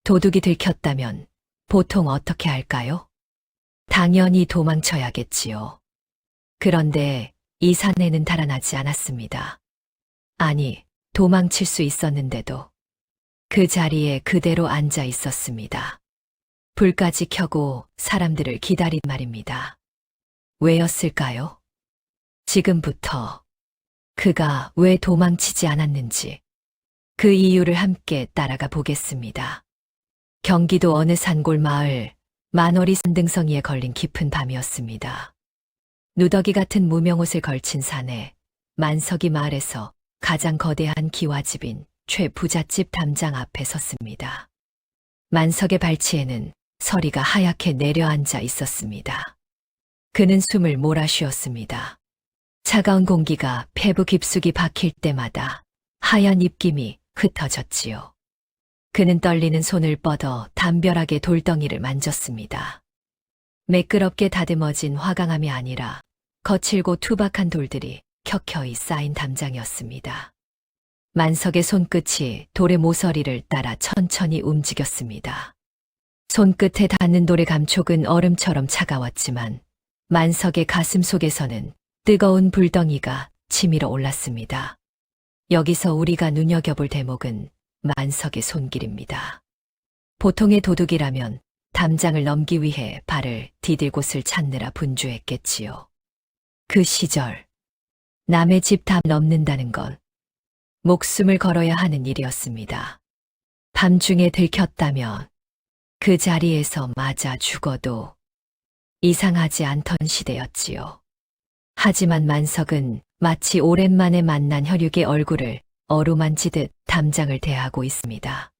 도둑이 들켰다면 보통 어떻게 할까요? 당연히 도망쳐야겠지요. 그런데 이 사내는 달아나지 않았습니다. 아니, 도망칠 수 있었는데도 그 자리에 그대로 앉아 있었습니다. 불까지 켜고 사람들을 기다린 말입니다. 왜였을까요? 지금부터 그가 왜 도망치지 않았는지 그 이유를 함께 따라가 보겠습니다. 경기도 어느 산골 마을 만월이 산등성이에 걸린 깊은 밤이었습니다. 누더기 같은 무명옷을 걸친 사내 만석이 마을에서 가장 거대한 기와집인 최부잣집 담장 앞에 섰습니다. 만석의 발치에는 서리가 하얗게 내려앉아 있었습니다. 그는 숨을 몰아쉬었습니다. 차가운 공기가 폐부 깊숙이 박힐 때마다 하얀 입김이 흩어졌지요. 그는 떨리는 손을 뻗어 담벼락의 돌덩이를 만졌습니다. 매끄럽게 다듬어진 화강암이 아니라 거칠고 투박한 돌들이 켜켜이 쌓인 담장이었습니다. 만석의 손끝이 돌의 모서리를 따라 천천히 움직였습니다. 손끝에 닿는 돌의 감촉은 얼음처럼 차가웠지만 만석의 가슴 속에서는 뜨거운 불덩이가 치밀어 올랐습니다. 여기서 우리가 눈여겨볼 대목은 만석의 손길입니다. 보통의 도둑이라면 담장을 넘기 위해 발을 디딜 곳을 찾느라 분주했겠지요. 그 시절 남의 집 담 넘는다는 건 목숨을 걸어야 하는 일이었습니다. 밤중에 들켰다면 그 자리에서 맞아 죽어도 이상하지 않던 시대였지요. 하지만 만석은 마치 오랜만에 만난 혈육의 얼굴을 어루만지듯 담장을 대하고 있습니다.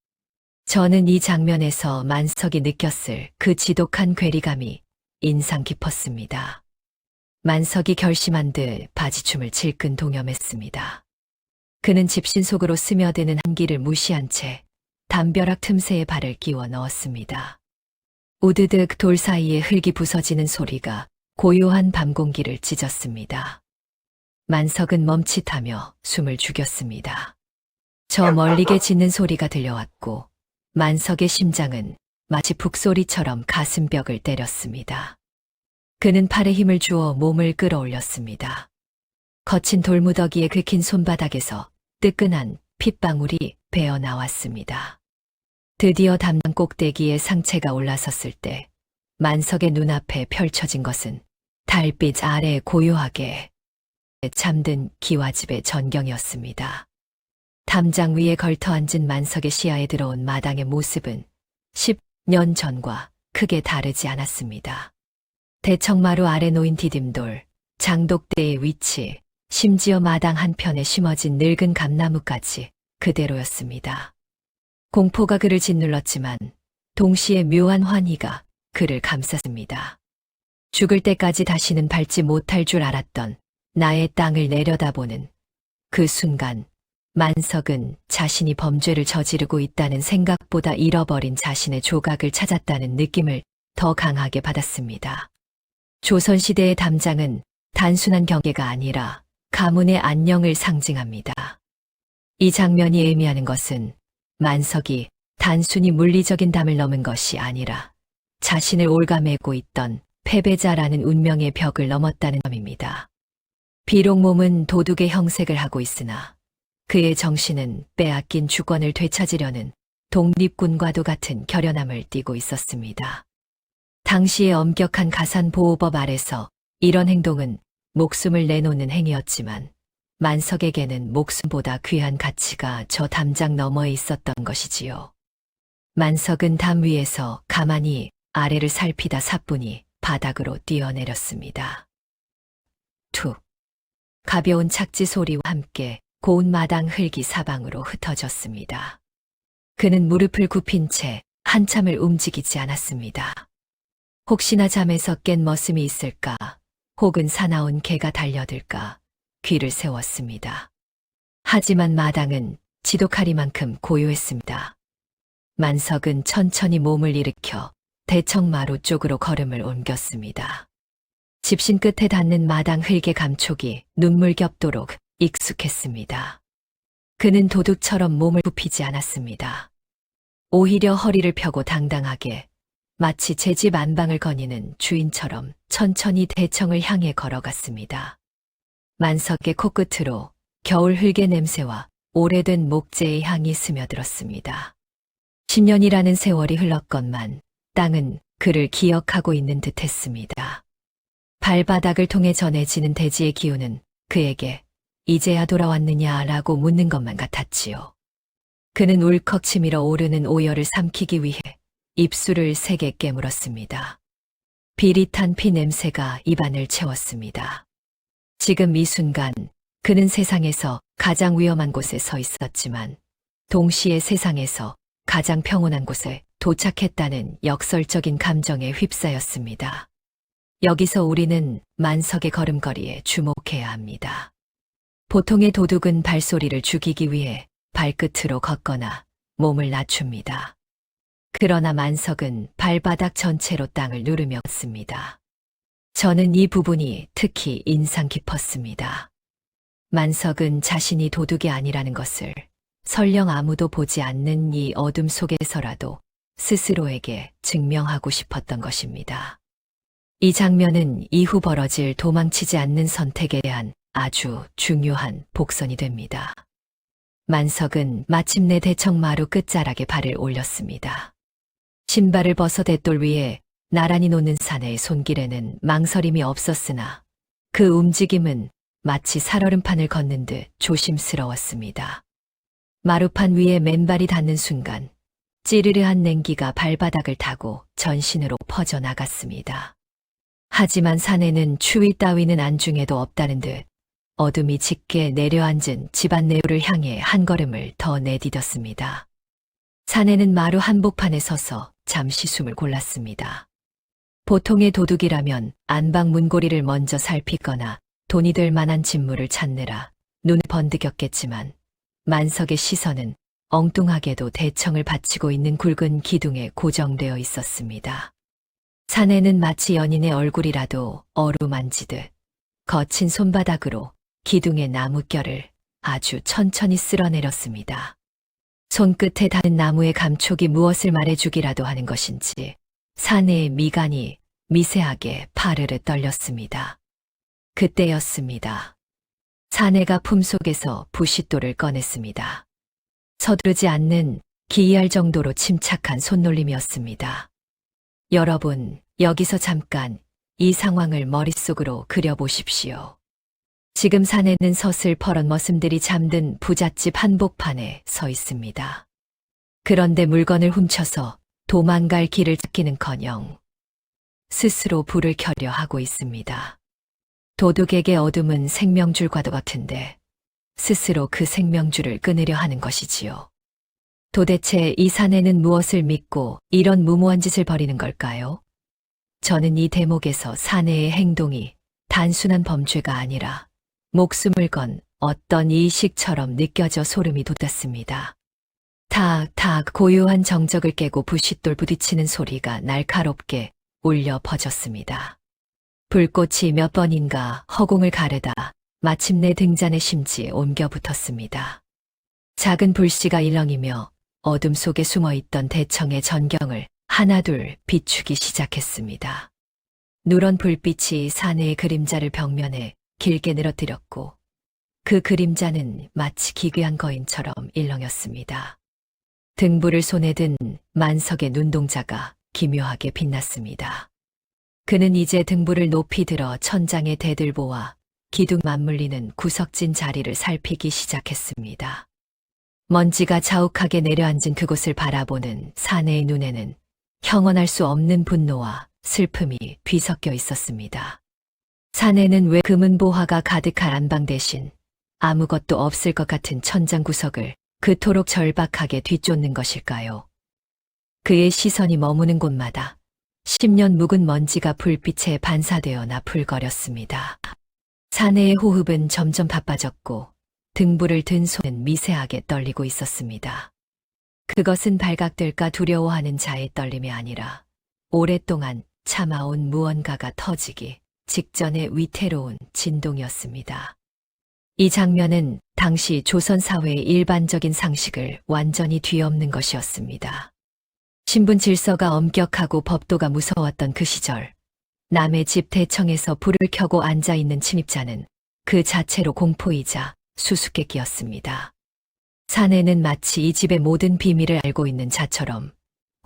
저는 이 장면에서 만석이 느꼈을 그 지독한 괴리감이 인상 깊었습니다. 만석이 결심한 듯 바지춤을 질끈 동염했습니다. 그는 집신 속으로 스며드는 한기를 무시한 채 담벼락 틈새에 발을 끼워 넣었습니다. 우드득 돌 사이에 흙이 부서지는 소리가 고요한 밤 공기를 찢었습니다. 만석은 멈칫하며 숨을 죽였습니다. 저 멀리게 짖는 소리가 들려왔고 만석의 심장은 마치 북소리처럼 가슴벽을 때렸습니다. 그는 팔에 힘을 주어 몸을 끌어올렸습니다. 거친 돌무더기에 긁힌 손바닥에서 뜨끈한 핏방울이 배어 나왔습니다. 드디어 담장 꼭대기에 상체가 올라섰을 때 만석의 눈앞에 펼쳐진 것은 달빛 아래 고요하게 잠든 기와집의 전경이었습니다. 담장 위에 걸터앉은 만석의 시야에 들어온 마당의 모습은 10년 전과 크게 다르지 않았습니다. 대청마루 아래 놓인 디딤돌, 장독대의 위치, 심지어 마당 한편에 심어진 늙은 감나무까지 그대로였습니다. 공포가 그를 짓눌렀지만 동시에 묘한 환희가 그를 감쌌습니다. 죽을 때까지 다시는 밟지 못할 줄 알았던 나의 땅을 내려다보는 그 순간 만석은 자신이 범죄를 저지르고 있다는 생각보다 잃어버린 자신의 조각을 찾았다는 느낌을 더 강하게 받았습니다. 조선시대의 담장은 단순한 경계가 아니라 가문의 안녕을 상징합니다. 이 장면이 의미하는 것은 만석이 단순히 물리적인 담을 넘은 것이 아니라 자신을 옭아매고 있던 패배자라는 운명의 벽을 넘었다는 점입니다. 비록 몸은 도둑의 형색을 하고 있으나 그의 정신은 빼앗긴 주권을 되찾으려는 독립군과도 같은 결연함을 띠고 있었습니다. 당시의 엄격한 가산보호법 아래서 이런 행동은 목숨을 내놓는 행위였지만 만석에게는 목숨보다 귀한 가치가 저 담장 너머에 있었던 것이지요. 만석은 담 위에서 가만히 아래를 살피다 사뿐히 바닥으로 뛰어내렸습니다. 툭! 가벼운 착지 소리와 함께 고운 마당 흙이 사방으로 흩어졌습니다. 그는 무릎을 굽힌 채 한참을 움직이지 않았습니다. 혹시나 잠에서 깬 머슴이 있을까, 혹은 사나운 개가 달려들까 귀를 세웠습니다. 하지만 마당은 지독하리만큼 고요했습니다. 만석은 천천히 몸을 일으켜 대청마루 쪽으로 걸음을 옮겼습니다. 집신 끝에 닿는 마당 흙의 감촉이 눈물겹도록 익숙했습니다. 그는 도둑처럼 몸을 굽히지 않았습니다. 오히려 허리를 펴고 당당하게 마치 제 집 안방을 거니는 주인처럼 천천히 대청을 향해 걸어갔습니다. 만석의 코끝으로 겨울 흙의 냄새와 오래된 목재의 향이 스며들었습니다. 10년이라는 세월이 흘렀건만 땅은 그를 기억하고 있는 듯 했습니다. 발바닥을 통해 전해지는 대지의 기운은 그에게 이제야 돌아왔느냐라고 묻는 것만 같았지요. 그는 울컥 치밀어 오르는 오열을 삼키기 위해 입술을 세게 깨물었습니다. 비릿한 피 냄새가 입안을 채웠습니다. 지금 이 순간 그는 세상에서 가장 위험한 곳에 서 있었지만 동시에 세상에서 가장 평온한 곳에 도착했다는 역설적인 감정에 휩싸였습니다. 여기서 우리는 만석의 걸음걸이에 주목해야 합니다. 보통의 도둑은 발소리를 죽이기 위해 발끝으로 걷거나 몸을 낮춥니다. 그러나 만석은 발바닥 전체로 땅을 누르며 걷습니다. 저는 이 부분이 특히 인상 깊었습니다. 만석은 자신이 도둑이 아니라는 것을 설령 아무도 보지 않는 이 어둠 속에서라도 스스로에게 증명하고 싶었던 것입니다. 이 장면은 이후 벌어질 도망치지 않는 선택에 대한 아주 중요한 복선이 됩니다. 만석은 마침내 대청마루 끝자락에 발을 올렸습니다. 신발을 벗어 대돌 위에 나란히 놓는 사내의 손길에는 망설임이 없었으나 그 움직임은 마치 살얼음판을 걷는 듯 조심스러웠습니다. 마루판 위에 맨발이 닿는 순간 찌르르한 냉기가 발바닥을 타고 전신으로 퍼져나갔습니다. 하지만 사내는 추위 따위는 안중에도 없다는 듯 어둠이 짙게 내려앉은 집안 내부를 향해 한 걸음을 더 내디뎠습니다. 사내는 마루 한복판에 서서 잠시 숨을 골랐습니다. 보통의 도둑이라면 안방 문고리를 먼저 살피거나 돈이 될 만한 진물을 찾느라 눈을 번득였겠지만 만석의 시선은 엉뚱하게도 대청을 받치고 있는 굵은 기둥에 고정되어 있었습니다. 사내는 마치 연인의 얼굴이라도 어루만지듯 거친 손바닥으로 기둥의 나뭇결을 아주 천천히 쓸어내렸습니다. 손끝에 닿은 나무의 감촉이 무엇을 말해주기라도 하는 것인지 사내의 미간이 미세하게 파르르 떨렸습니다. 그때였습니다. 사내가 품속에서 부싯돌을 꺼냈습니다. 서두르지 않는 기이할 정도로 침착한 손놀림이었습니다. 여러분, 여기서 잠깐 이 상황을 머릿속으로 그려보십시오. 지금 사내는 서슬퍼런 머슴들이 잠든 부잣집 한복판에 서 있습니다. 그런데 물건을 훔쳐서 도망갈 길을 찾기는커녕 스스로 불을 켜려 하고 있습니다. 도둑에게 어둠은 생명줄과도 같은데 스스로 그 생명줄을 끊으려 하는 것이지요. 도대체 이 사내는 무엇을 믿고 이런 무모한 짓을 벌이는 걸까요? 저는 이 대목에서 사내의 행동이 단순한 범죄가 아니라 목숨을 건 어떤 이식처럼 느껴져 소름이 돋았습니다. 탁탁 고요한 정적을 깨고 부싯돌 부딪히는 소리가 날카롭게 울려 퍼졌습니다. 불꽃이 몇 번인가 허공을 가르다 마침내 등잔의 심지에 옮겨 붙었습니다. 작은 불씨가 일렁이며 어둠 속에 숨어있던 대청의 전경을 하나둘 비추기 시작했습니다. 누런 불빛이 사내의 그림자를 벽면에 길게 늘어뜨렸고 그 그림자는 마치 기괴한 거인처럼 일렁였습니다. 등불을 손에 든 만석의 눈동자가 기묘하게 빛났습니다. 그는 이제 등불을 높이 들어 천장의 대들보와 기둥 맞물리는 구석진 자리를 살피기 시작했습니다. 먼지가 자욱하게 내려앉은 그곳을 바라보는 사내의 눈에는 형언할 수 없는 분노와 슬픔이 뒤섞여 있었습니다. 사내는 왜 금은보화가 가득한 안방 대신 아무것도 없을 것 같은 천장 구석을 그토록 절박하게 뒤쫓는 것일까요? 그의 시선이 머무는 곳마다 10년 묵은 먼지가 불빛에 반사되어 나풀거렸습니다. 사내의 호흡은 점점 바빠졌고 등불을 든 손은 미세하게 떨리고 있었습니다. 그것은 발각될까 두려워하는 자의 떨림이 아니라 오랫동안 참아온 무언가가 터지기 직전의 위태로운 진동이었습니다. 이 장면은 당시 조선 사회의 일반적인 상식을 완전히 뒤엎는 것이었습니다. 신분 질서가 엄격하고 법도가 무서웠던 그 시절, 남의 집 대청에서 불을 켜고 앉아있는 침입자는 그 자체로 공포이자 수수께끼였습니다. 사내는 마치 이 집의 모든 비밀을 알고 있는 자처럼,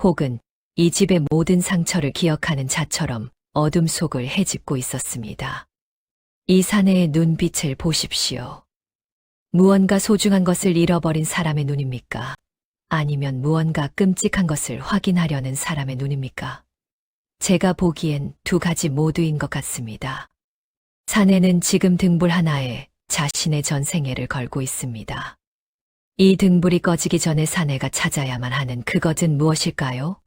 혹은 이 집의 모든 상처를 기억하는 자처럼 어둠 속을 헤집고 있었습니다. 이 사내의 눈빛을 보십시오. 무언가 소중한 것을 잃어버린 사람의 눈입니까? 아니면 무언가 끔찍한 것을 확인하려는 사람의 눈입니까? 제가 보기엔 두 가지 모두인 것 같습니다. 사내는 지금 등불 하나에 자신의 전생애를 걸고 있습니다. 이 등불이 꺼지기 전에 사내가 찾아야만 하는 그것은 무엇일까요?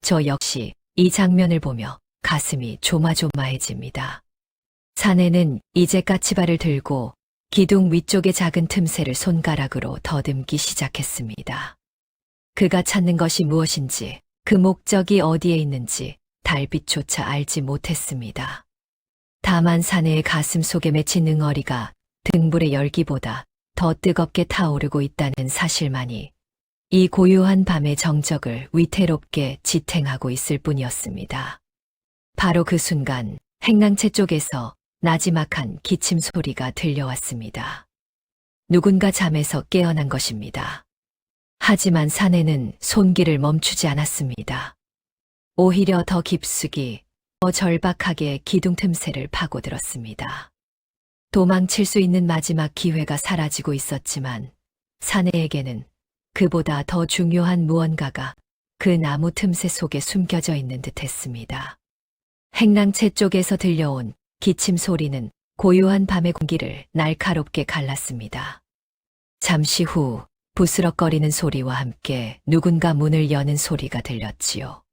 저 역시 이 장면을 보며 가슴이 조마조마해집니다. 사내는 이제 까치발을 들고 기둥 위쪽의 작은 틈새를 손가락으로 더듬기 시작했습니다. 그가 찾는 것이 무엇인지, 그 목적이 어디에 있는지 달빛조차 알지 못했습니다. 다만 사내의 가슴 속에 맺힌 응어리가 등불의 열기보다 더 뜨겁게 타오르고 있다는 사실만이 이 고요한 밤의 정적을 위태롭게 지탱하고 있을 뿐이었습니다. 바로 그 순간 행랑채 쪽에서 나지막한 기침 소리가 들려왔습니다. 누군가 잠에서 깨어난 것입니다. 하지만 사내는 손길을 멈추지 않았습니다. 오히려 더 깊숙이, 더 절박하게 기둥 틈새를 파고들었습니다. 도망칠 수 있는 마지막 기회가 사라지고 있었지만 사내에게는 그보다 더 중요한 무언가가 그 나무 틈새 속에 숨겨져 있는 듯했습니다. 행랑채 쪽에서 들려온 기침 소리는 고요한 밤의 공기를 날카롭게 갈랐습니다. 잠시 후 부스럭거리는 소리와 함께 누군가 문을 여는 소리가 들렸지요.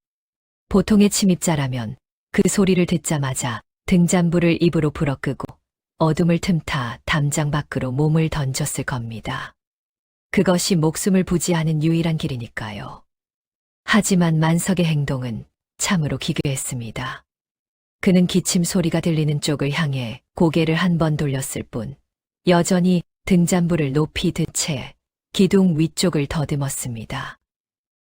보통의 침입자라면 그 소리를 듣자마자 등잔불을 입으로 불어끄고 어둠을 틈타 담장 밖으로 몸을 던졌을 겁니다. 그것이 목숨을 부지하는 유일한 길이니까요. 하지만 만석의 행동은 참으로 기괴했습니다. 그는 기침 소리가 들리는 쪽을 향해 고개를 한 번 돌렸을 뿐 여전히 등잔불을 높이 든 채 기둥 위쪽을 더듬었습니다.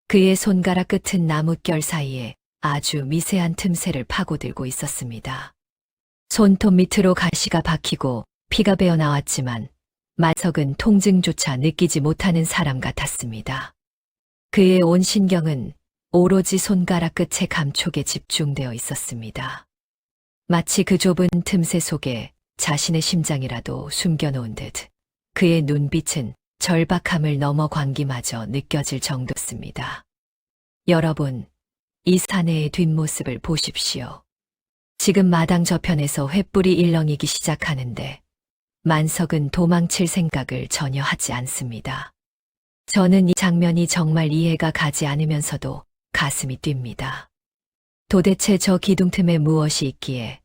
그의 손가락 끝은 나뭇결 사이에 아주 미세한 틈새를 파고들고 있었습니다. 손톱 밑으로 가시가 박히고 피가 배어 나왔지만 만석은 통증조차 느끼지 못하는 사람 같았습니다. 그의 온 신경은 오로지 손가락 끝의 감촉에 집중되어 있었습니다. 마치 그 좁은 틈새 속에 자신의 심장이라도 숨겨놓은 듯 그의 눈빛은 절박함을 넘어 광기마저 느껴질 정도였습니다. 여러분, 이 사내의 뒷모습을 보십시오. 지금 마당 저편에서 횃불이 일렁이기 시작하는데 만석은 도망칠 생각을 전혀 하지 않습니다. 저는 이 장면이 정말 이해가 가지 않으면서도 가슴이 뜁니다. 도대체 저 기둥 틈에 무엇이 있기에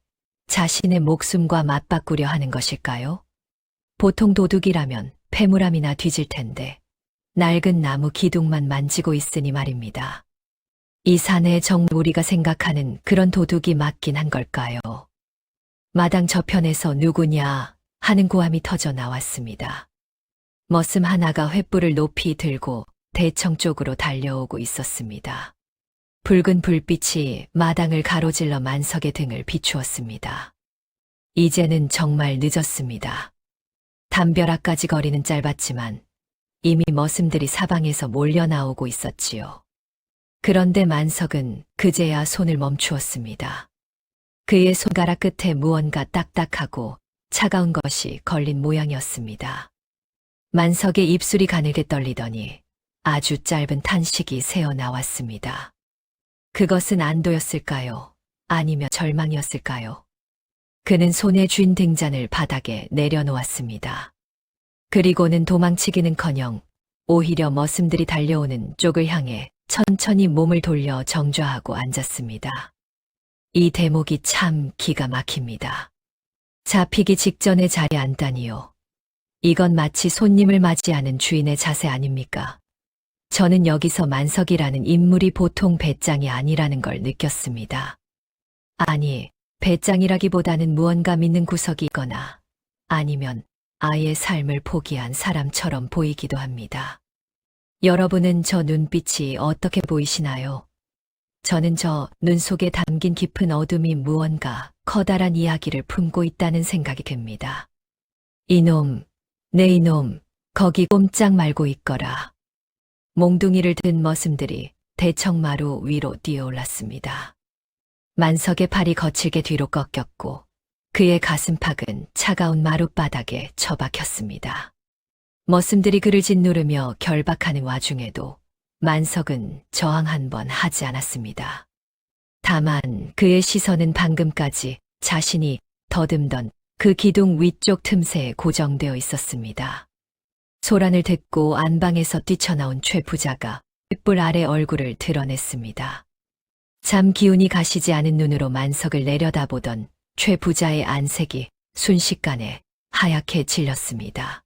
자신의 목숨과 맞바꾸려 하는 것일까요? 보통 도둑이라면 패물함이나 뒤질 텐데 낡은 나무 기둥만 만지고 있으니 말입니다. 이 사내에 정말 우리가 생각하는 그런 도둑이 맞긴 한 걸까요? 마당 저편에서 누구냐 하는 고함이 터져 나왔습니다. 머슴 하나가 횃불을 높이 들고 대청 쪽으로 달려오고 있었습니다. 붉은 불빛이 마당을 가로질러 만석의 등을 비추었습니다. 이제는 정말 늦었습니다. 담벼락까지 거리는 짧았지만 이미 머슴들이 사방에서 몰려 나오고 있었지요. 그런데 만석은 그제야 손을 멈추었습니다. 그의 손가락 끝에 무언가 딱딱하고 차가운 것이 걸린 모양이었습니다. 만석의 입술이 가늘게 떨리더니 아주 짧은 탄식이 새어 나왔습니다. 그것은 안도였을까요? 아니면 절망이었을까요? 그는 손에 쥔 등잔을 바닥에 내려놓았습니다. 그리고는 도망치기는커녕 오히려 머슴들이 달려오는 쪽을 향해 천천히 몸을 돌려 정좌하고 앉았습니다. 이 대목이 참 기가 막힙니다. 잡히기 직전에 자리에 앉다니요. 이건 마치 손님을 맞이하는 주인의 자세 아닙니까? 저는 여기서 만석이라는 인물이 보통 배짱이 아니라는 걸 느꼈습니다. 아니, 배짱이라기보다는 무언가 믿는 구석이 있거나 아니면 아예 삶을 포기한 사람처럼 보이기도 합니다. 여러분은 저 눈빛이 어떻게 보이시나요? 저는 저 눈 속에 담긴 깊은 어둠이 무언가 커다란 이야기를 품고 있다는 생각이 듭니다. 이놈, 내 이놈, 거기 꼼짝 말고 있거라. 몽둥이를 든 머슴들이 대청마루 위로 뛰어올랐습니다. 만석의 팔이 거칠게 뒤로 꺾였고 그의 가슴팍은 차가운 마룻바닥에 처박혔습니다. 머슴들이 그를 짓누르며 결박하는 와중에도 만석은 저항 한 번 하지 않았습니다. 다만 그의 시선은 방금까지 자신이 더듬던 그 기둥 위쪽 틈새에 고정되어 있었습니다. 소란을 듣고 안방에서 뛰쳐나온 최 부자가 횃불 아래 얼굴을 드러냈습니다. 잠 기운이 가시지 않은 눈으로 만석을 내려다보던 최 부자의 안색이 순식간에 하얗게 질렸습니다.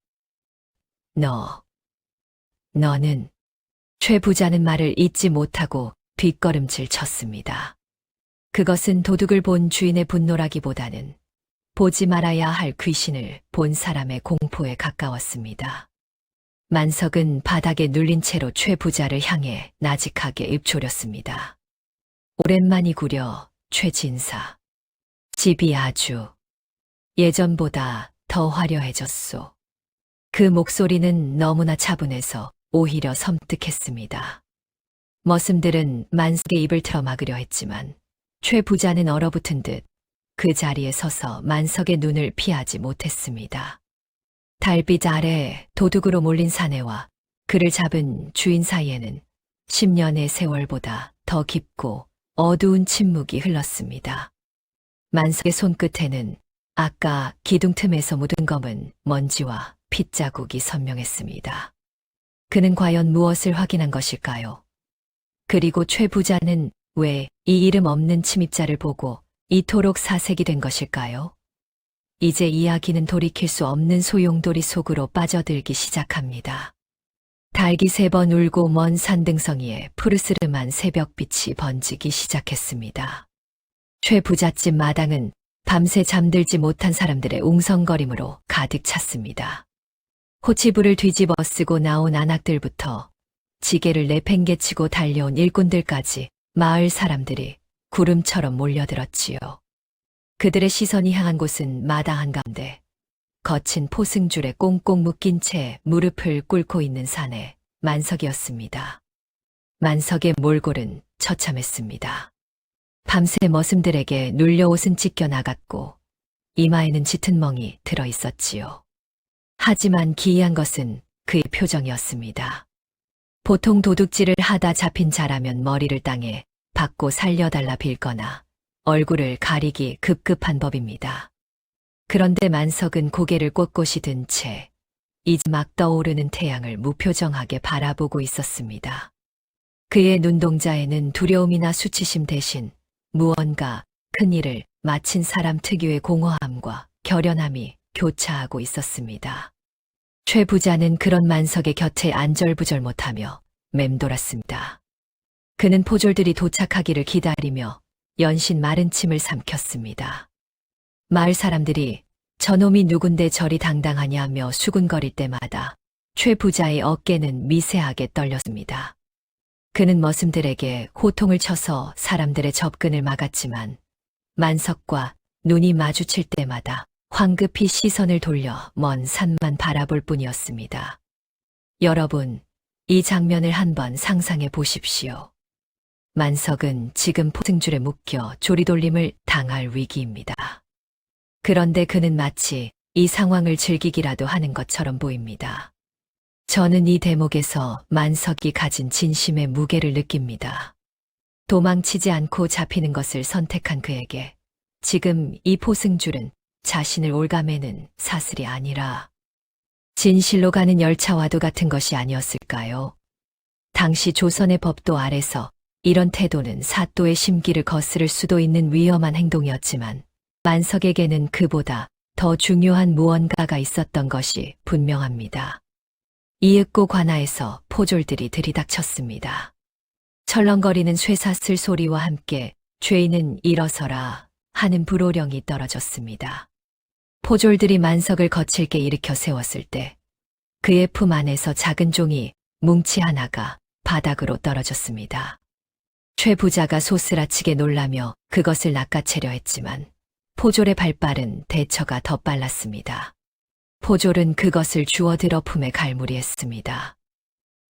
너는 최 부자는 말을 잇지 못하고 뒷걸음질 쳤습니다. 그것은 도둑을 본 주인의 분노라기보다는 보지 말아야 할 귀신을 본 사람의 공포에 가까웠습니다. 만석은 바닥에 눌린 채로 최 부자를 향해 나직하게 입조렸습니다. 오랜만이구려, 최 진사. 집이 아주 예전보다 더 화려해졌소. 그 목소리는 너무나 차분해서 오히려 섬뜩했습니다. 머슴들은 만석의 입을 틀어막으려 했지만 최 부자는 얼어붙은 듯 그 자리에 서서 만석의 눈을 피하지 못했습니다. 달빛 아래 도둑으로 몰린 사내와 그를 잡은 주인 사이에는 10년의 세월보다 더 깊고 어두운 침묵이 흘렀습니다. 만석의 손끝에는 아까 기둥 틈에서 묻은 검은 먼지와 핏자국이 선명했습니다. 그는 과연 무엇을 확인한 것일까요? 그리고 최 부자는 왜 이 이름 없는 침입자를 보고 이토록 사색이 된 것일까요? 이제 이야기는 돌이킬 수 없는 소용돌이 속으로 빠져들기 시작합니다. 닭이 3번 울고 먼 산등성이에 푸르스름한 새벽빛이 번지기 시작했습니다. 최 부잣집 마당은 밤새 잠들지 못한 사람들의 웅성거림으로 가득 찼습니다. 호치부를 뒤집어 쓰고 나온 안악들부터 지게를 내팽개치고 달려온 일꾼들까지 마을 사람들이 구름처럼 몰려들었지요. 그들의 시선이 향한 곳은 마당 한가운데 거친 포승줄에 꽁꽁 묶인 채 무릎을 꿇고 있는 사내 만석이었습니다. 만석의 몰골은 처참했습니다. 밤새 머슴들에게 눌려 옷은 찢겨 나갔고 이마에는 짙은 멍이 들어 있었지요. 하지만 기이한 것은 그의 표정이었습니다. 보통 도둑질을 하다 잡힌 자라면 머리를 땅에 박고 살려달라 빌거나 얼굴을 가리기 급급한 법입니다. 그런데 만석은 고개를 꼿꼿이 든 채 이제 막 떠오르는 태양을 무표정하게 바라보고 있었습니다. 그의 눈동자에는 두려움이나 수치심 대신 무언가 큰일을 마친 사람 특유의 공허함과 결연함이 교차하고 있었습니다. 최 부자는 그런 만석의 곁에 안절부절 못하며 맴돌았습니다. 그는 포졸들이 도착하기를 기다리며 연신 마른 침을 삼켰습니다. 마을 사람들이 저놈이 누군데 저리 당당하냐며 수군거릴 때마다 최 부자의 어깨는 미세하게 떨렸습니다. 그는 머슴들에게 호통을 쳐서 사람들의 접근을 막았지만 만석과 눈이 마주칠 때마다 황급히 시선을 돌려 먼 산만 바라볼 뿐이었습니다. 여러분, 이 장면을 한번 상상해 보십시오. 만석은 지금 포승줄에 묶여 조리돌림을 당할 위기입니다. 그런데 그는 마치 이 상황을 즐기기라도 하는 것처럼 보입니다. 저는 이 대목에서 만석이 가진 진심의 무게를 느낍니다. 도망치지 않고 잡히는 것을 선택한 그에게 지금 이 포승줄은 자신을 올가매는 사슬이 아니라 진실로 가는 열차와도 같은 것이 아니었을까요? 당시 조선의 법도 아래서 이런 태도는 사또의 심기를 거스를 수도 있는 위험한 행동이었지만 만석에게는 그보다 더 중요한 무언가가 있었던 것이 분명합니다. 이윽고 관아에서 포졸들이 들이닥쳤습니다. 철렁거리는 쇠사슬 소리와 함께 죄인은 일어서라 하는 불호령이 떨어졌습니다. 포졸들이 만석을 거칠게 일으켜 세웠을 때 그의 품 안에서 작은 종이 뭉치 하나가 바닥으로 떨어졌습니다. 최 부자가 소스라치게 놀라며 그것을 낚아채려 했지만 포졸의 발빠른 대처가 더 빨랐습니다. 포졸은 그것을 주워들어 품에 갈무리했습니다.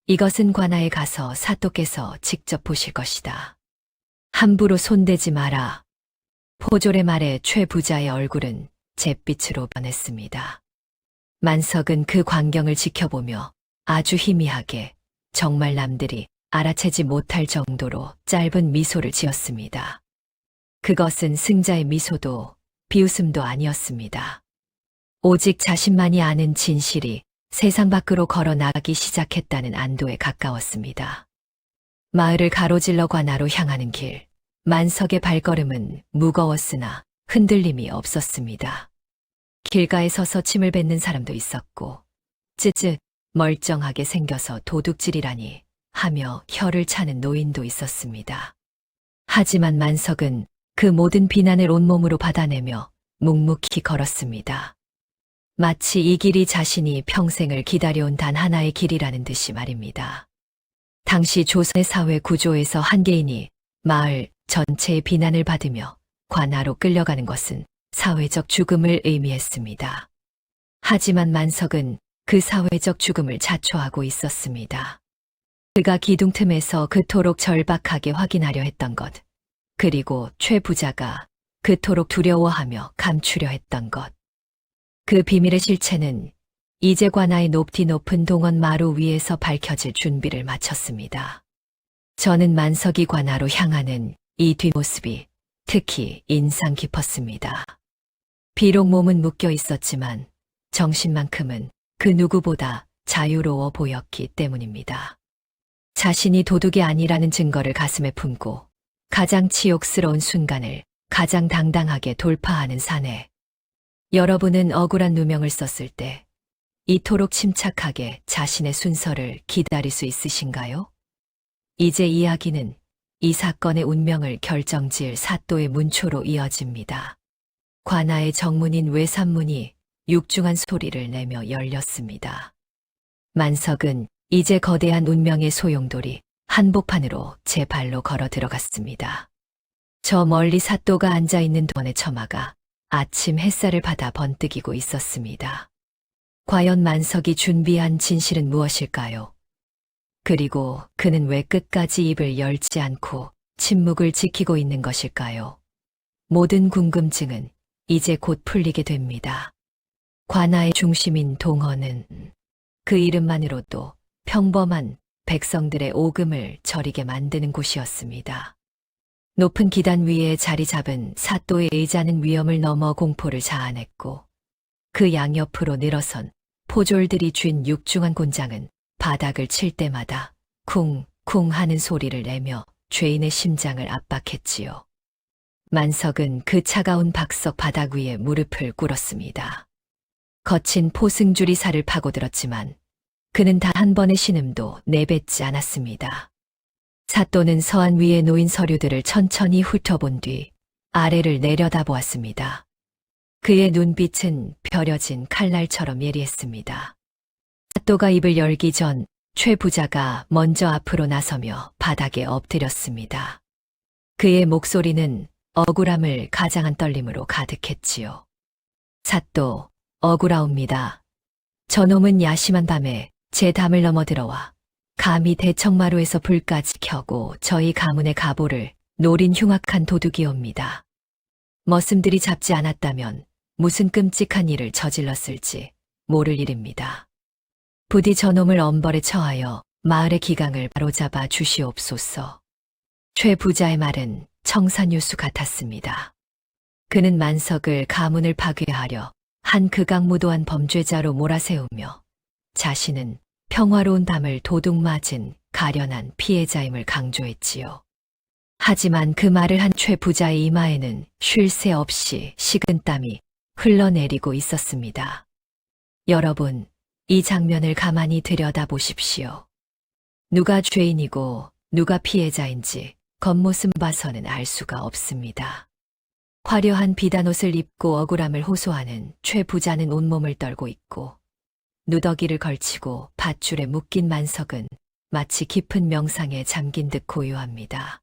이것은 관아에 가서 사또께서 직접 보실 것이다. 함부로 손대지 마라. 포졸의 말에 최 부자의 얼굴은 잿빛으로 변했습니다. 만석은 그 광경을 지켜보며 아주 희미하게 정말 남들이 알아채지 못할 정도로 짧은 미소를 지었습니다. 그것은 승자의 미소도 비웃음도 아니었습니다. 오직 자신만이 아는 진실이 세상 밖으로 걸어 나가기 시작했다는 안도에 가까웠습니다. 마을을 가로질러 관아로 향하는 길, 만석의 발걸음은 무거웠으나 흔들림이 없었습니다. 길가에 서서 침을 뱉는 사람도 있었고, 쯧쯧 멀쩡하게 생겨서 도둑질이라니 하며 혀를 차는 노인도 있었습니다. 하지만 만석은 그 모든 비난을 온몸으로 받아내며 묵묵히 걸었습니다. 마치 이 길이 자신이 평생을 기다려온 단 하나의 길이라는 듯이 말입니다. 당시 조선의 사회 구조에서 한 개인이 마을 전체의 비난을 받으며 관아로 끌려가는 것은 사회적 죽음을 의미했습니다. 하지만 만석은 그 사회적 죽음을 자초하고 있었습니다. 그가 기둥 틈에서 그토록 절박하게 확인하려 했던 것, 그리고 최 부자가 그토록 두려워하며 감추려 했던 것. 그 비밀의 실체는 이제 관아의 높디 높은 동원 마루 위에서 밝혀질 준비를 마쳤습니다. 저는 만석이 관아로 향하는 이 뒷모습이 특히 인상 깊었습니다. 비록 몸은 묶여 있었지만 정신만큼은 그 누구보다 자유로워 보였기 때문입니다. 자신이 도둑이 아니라는 증거를 가슴에 품고 가장 치욕스러운 순간을 가장 당당하게 돌파하는 사내. 여러분은 억울한 누명을 썼을 때 이토록 침착하게 자신의 순서를 기다릴 수 있으신가요? 이제 이야기는 이 사건의 운명을 결정지을 사또의 문초로 이어집니다. 관아의 정문인 외산문이 육중한 소리를 내며 열렸습니다. 만석은 이제 거대한 운명의 소용돌이 한복판으로 제 발로 걸어 들어갔습니다. 저 멀리 사또가 앉아있는 돈의 처마가 아침 햇살을 받아 번뜩이고 있었습니다. 과연 만석이 준비한 진실은 무엇일까요? 그리고 그는 왜 끝까지 입을 열지 않고 침묵을 지키고 있는 것일까요? 모든 궁금증은 이제 곧 풀리게 됩니다. 관아의 중심인 동헌은 그 이름만으로도 평범한 백성들의 오금을 저리게 만드는 곳이었습니다. 높은 기단 위에 자리 잡은 사또의 의자는 위험을 넘어 공포를 자아냈고 그 양옆으로 늘어선 포졸들이 쥔 육중한 곤장은 바닥을 칠 때마다 쿵쿵 하는 소리를 내며 죄인의 심장을 압박했지요. 만석은 그 차가운 박석 바닥 위에 무릎을 꿇었습니다. 거친 포승줄이 살을 파고들었지만 그는 단 한 번의 신음도 내뱉지 않았습니다. 사또는 서안 위에 놓인 서류들을 천천히 훑어본 뒤 아래를 내려다보았습니다. 그의 눈빛은 벼려진 칼날처럼 예리했습니다. 사또가 입을 열기 전 최 부자가 먼저 앞으로 나서며 바닥에 엎드렸습니다. 그의 목소리는 억울함을 가장한 떨림으로 가득했지요. 사또, 억울하옵니다. 저놈은 야심한 밤에 제 담을 넘어들어와 감히 대청마루에서 불까지 켜고 저희 가문의 가보를 노린 흉악한 도둑이옵니다. 머슴들이 잡지 않았다면 무슨 끔찍한 일을 저질렀을지 모를 일입니다. 부디 저놈을 엄벌에 처하여 마을의 기강을 바로잡아 주시옵소서. 최 부자의 말은 청산유수 같았습니다. 그는 만석을 가문을 파괴하려 한 극악무도한 범죄자로 몰아세우며 자신은 평화로운 담을 도둑맞은 가련한 피해자임을 강조했지요. 하지만 그 말을 한 최 부자의 이마에는 쉴 새 없이 식은땀이 흘러내리고 있었습니다. 여러분, 이 장면을 가만히 들여다보십시오. 누가 죄인이고 누가 피해자인지 겉모습 봐서는 알 수가 없습니다. 화려한 비단옷을 입고 억울함을 호소하는 최 부자는 온몸을 떨고 있고 누더기를 걸치고 밧줄에 묶인 만석은 마치 깊은 명상에 잠긴 듯 고요합니다.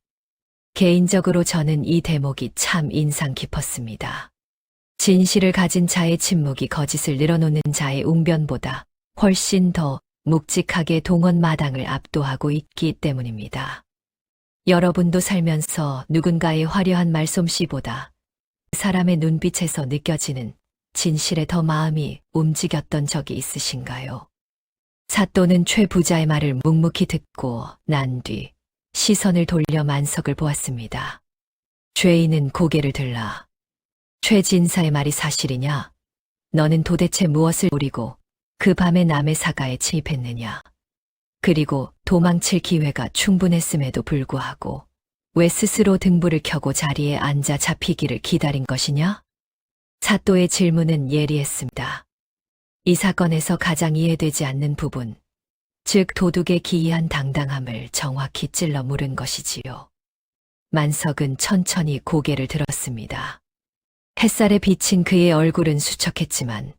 개인적으로 저는 이 대목이 참 인상 깊었습니다. 진실을 가진 자의 침묵이 거짓을 늘어놓는 자의 웅변보다 훨씬 더 묵직하게 동원 마당을 압도하고 있기 때문입니다. 여러분도 살면서 누군가의 화려한 말솜씨보다 그 사람의 눈빛에서 느껴지는 진실에 더 마음이 움직였던 적이 있으신가요? 사또는 최 부자의 말을 묵묵히 듣고 난 뒤 시선을 돌려 만석을 보았습니다. 죄인은 고개를 들라. 최 진사의 말이 사실이냐? 너는 도대체 무엇을 노리고 그 밤에 남의 사가에 침입했느냐? 그리고 도망칠 기회가 충분했음에도 불구하고 왜 스스로 등불을 켜고 자리에 앉아 잡히기를 기다린 것이냐? 사또의 질문은 예리했습니다. 이 사건에서 가장 이해되지 않는 부분, 즉 도둑의 기이한 당당함을 정확히 찔러 물은 것이지요. 만석은 천천히 고개를 들었습니다. 햇살에 비친 그의 얼굴은 수척했지만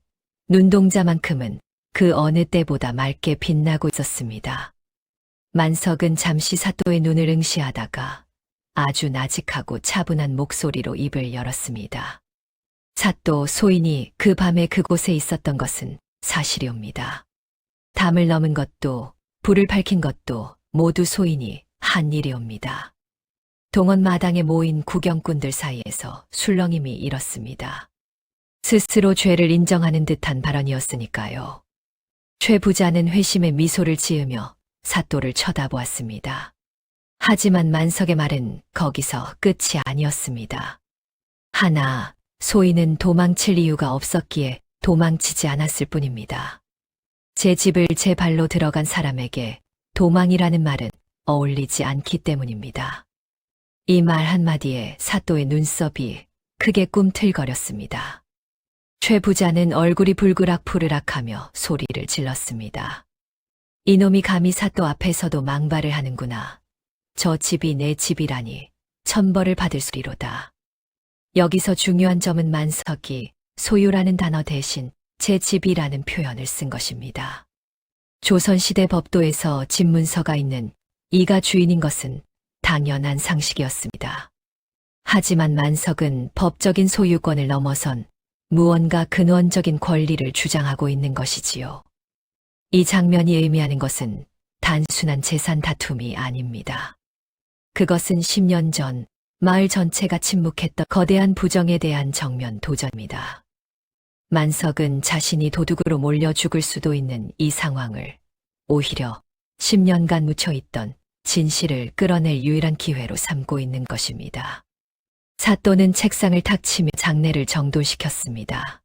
눈동자만큼은 그 어느 때보다 맑게 빛나고 있었습니다. 만석은 잠시 사또의 눈을 응시하다가 아주 나직하고 차분한 목소리로 입을 열었습니다. 사또 소인이 그 밤에 그곳에 있었던 것은 사실이옵니다. 담을 넘은 것도 불을 밝힌 것도 모두 소인이 한 일이옵니다. 동원 마당에 모인 구경꾼들 사이에서 술렁임이 일었습니다. 스스로 죄를 인정하는 듯한 발언이었으니까요. 최 부자는 회심의 미소를 지으며 사또를 쳐다보았습니다. 하지만 만석의 말은 거기서 끝이 아니었습니다. 하나, 소인은 도망칠 이유가 없었기에 도망치지 않았을 뿐입니다. 제 집을 제 발로 들어간 사람에게 도망이라는 말은 어울리지 않기 때문입니다. 이 말 한마디에 사또의 눈썹이 크게 꿈틀거렸습니다. 최 부자는 얼굴이 불그락푸르락하며 소리를 질렀습니다. 이놈이 감히 사또 앞에서도 망발을 하는구나. 저 집이 내 집이라니 천벌을 받을 소리로다. 여기서 중요한 점은 만석이 소유라는 단어 대신 제 집이라는 표현을 쓴 것입니다. 조선시대 법도에서 집 문서가 있는 이가 주인인 것은 당연한 상식이었습니다. 하지만 만석은 법적인 소유권을 넘어선 무언가 근원적인 권리를 주장하고 있는 것이지요. 이 장면이 의미하는 것은 단순한 재산 다툼이 아닙니다. 그것은 10년 전 마을 전체가 침묵했던 거대한 부정에 대한 정면 도전입니다. 만석은 자신이 도둑으로 몰려 죽을 수도 있는 이 상황을 오히려 10년간 묻혀있던 진실을 끌어낼 유일한 기회로 삼고 있는 것입니다. 사또는 책상을 탁 치며 장내를 정돈시켰습니다.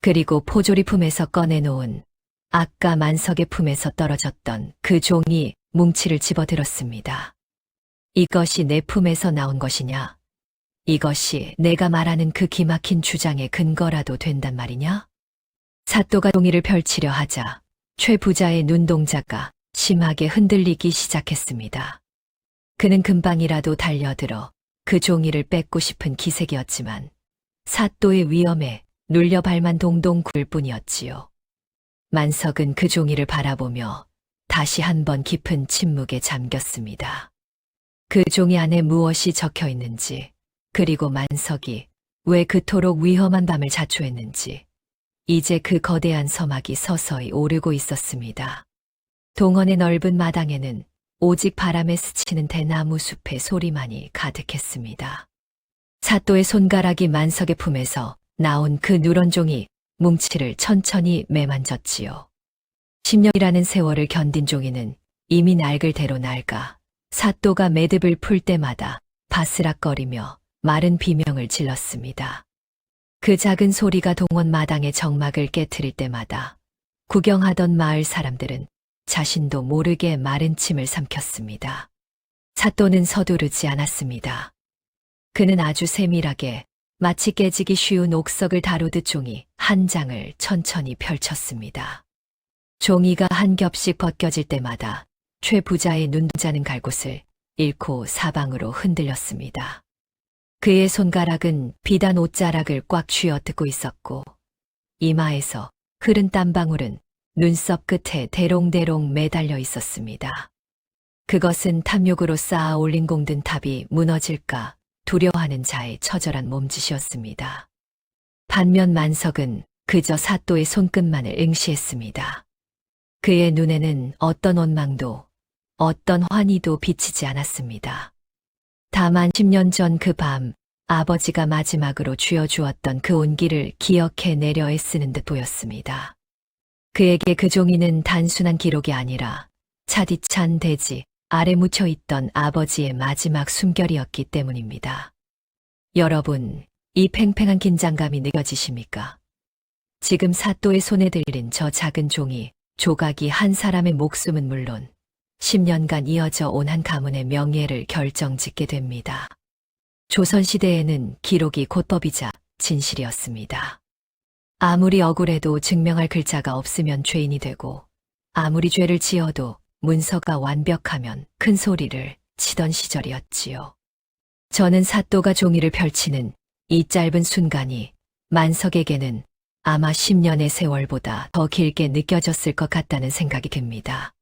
그리고 포조리 품에서 꺼내놓은 아까 만석의 품에서 떨어졌던 그 종이 뭉치를 집어들었습니다. 이것이 내 품에서 나온 것이냐? 이것이 내가 말하는 그 기막힌 주장의 근거라도 된단 말이냐? 사또가 종이를 펼치려 하자 최 부자의 눈동자가 심하게 흔들리기 시작했습니다. 그는 금방이라도 달려들어 그 종이를 뺏고 싶은 기색이었지만 사또의 위험에 눌려 발만 동동 굴 뿐이었지요. 만석은 그 종이를 바라보며 다시 한번 깊은 침묵에 잠겼습니다. 그 종이 안에 무엇이 적혀 있는지, 그리고 만석이 왜 그토록 위험한 밤을 자초했는지, 이제 그 거대한 서막이 서서히 오르고 있었습니다. 동원의 넓은 마당에는 오직 바람에 스치는 대나무 숲의 소리만이 가득했습니다. 사또의 손가락이 만석의 품에서 나온 그 누런 종이 뭉치를 천천히 매만졌지요. 10년이라는 세월을 견딘 종이는 이미 낡을 대로 낡아 사또가 매듭을 풀 때마다 바스락거리며 마른 비명을 질렀습니다. 그 작은 소리가 동원 마당의 정막을 깨트릴 때마다 구경하던 마을 사람들은 자신도 모르게 마른 침을 삼켰습니다. 사또는 서두르지 않았습니다. 그는 아주 세밀하게 마치 깨지기 쉬운 옥석을 다루듯 종이 한 장을 천천히 펼쳤습니다. 종이가 한 겹씩 벗겨질 때마다 최 부자의 눈동자는 갈 곳을 잃고 사방으로 흔들렸습니다. 그의 손가락은 비단 옷자락을 꽉 쥐어뜯고 있었고 이마에서 흐른 땀방울은 눈썹 끝에 대롱대롱 매달려 있었습니다. 그것은 탐욕으로 쌓아 올린 공든 탑이 무너질까 두려워하는 자의 처절한 몸짓이었습니다. 반면 만석은 그저 사또의 손끝만을 응시했습니다. 그의 눈에는 어떤 원망도 어떤 환희도 비치지 않았습니다. 다만 10년 전 그 밤 아버지가 마지막으로 쥐어주었던 그 온기를 기억해 내려 애쓰는 듯 보였습니다. 그에게 그 종이는 단순한 기록이 아니라 차디찬 대지 아래 묻혀있던 아버지의 마지막 숨결이었기 때문입니다. 여러분, 이 팽팽한 긴장감이 느껴지십니까? 지금 사또의 손에 들린 저 작은 종이 조각이 한 사람의 목숨은 물론 10년간 이어져 온 한 가문의 명예를 결정짓게 됩니다. 조선시대에는 기록이 곧 법이자 진실이었습니다. 아무리 억울해도 증명할 글자가 없으면 죄인이 되고 아무리 죄를 지어도 문서가 완벽하면 큰 소리를 치던 시절이었지요. 저는 사또가 종이를 펼치는 이 짧은 순간이 만석에게는 아마 10년의 세월보다 더 길게 느껴졌을 것 같다는 생각이 듭니다.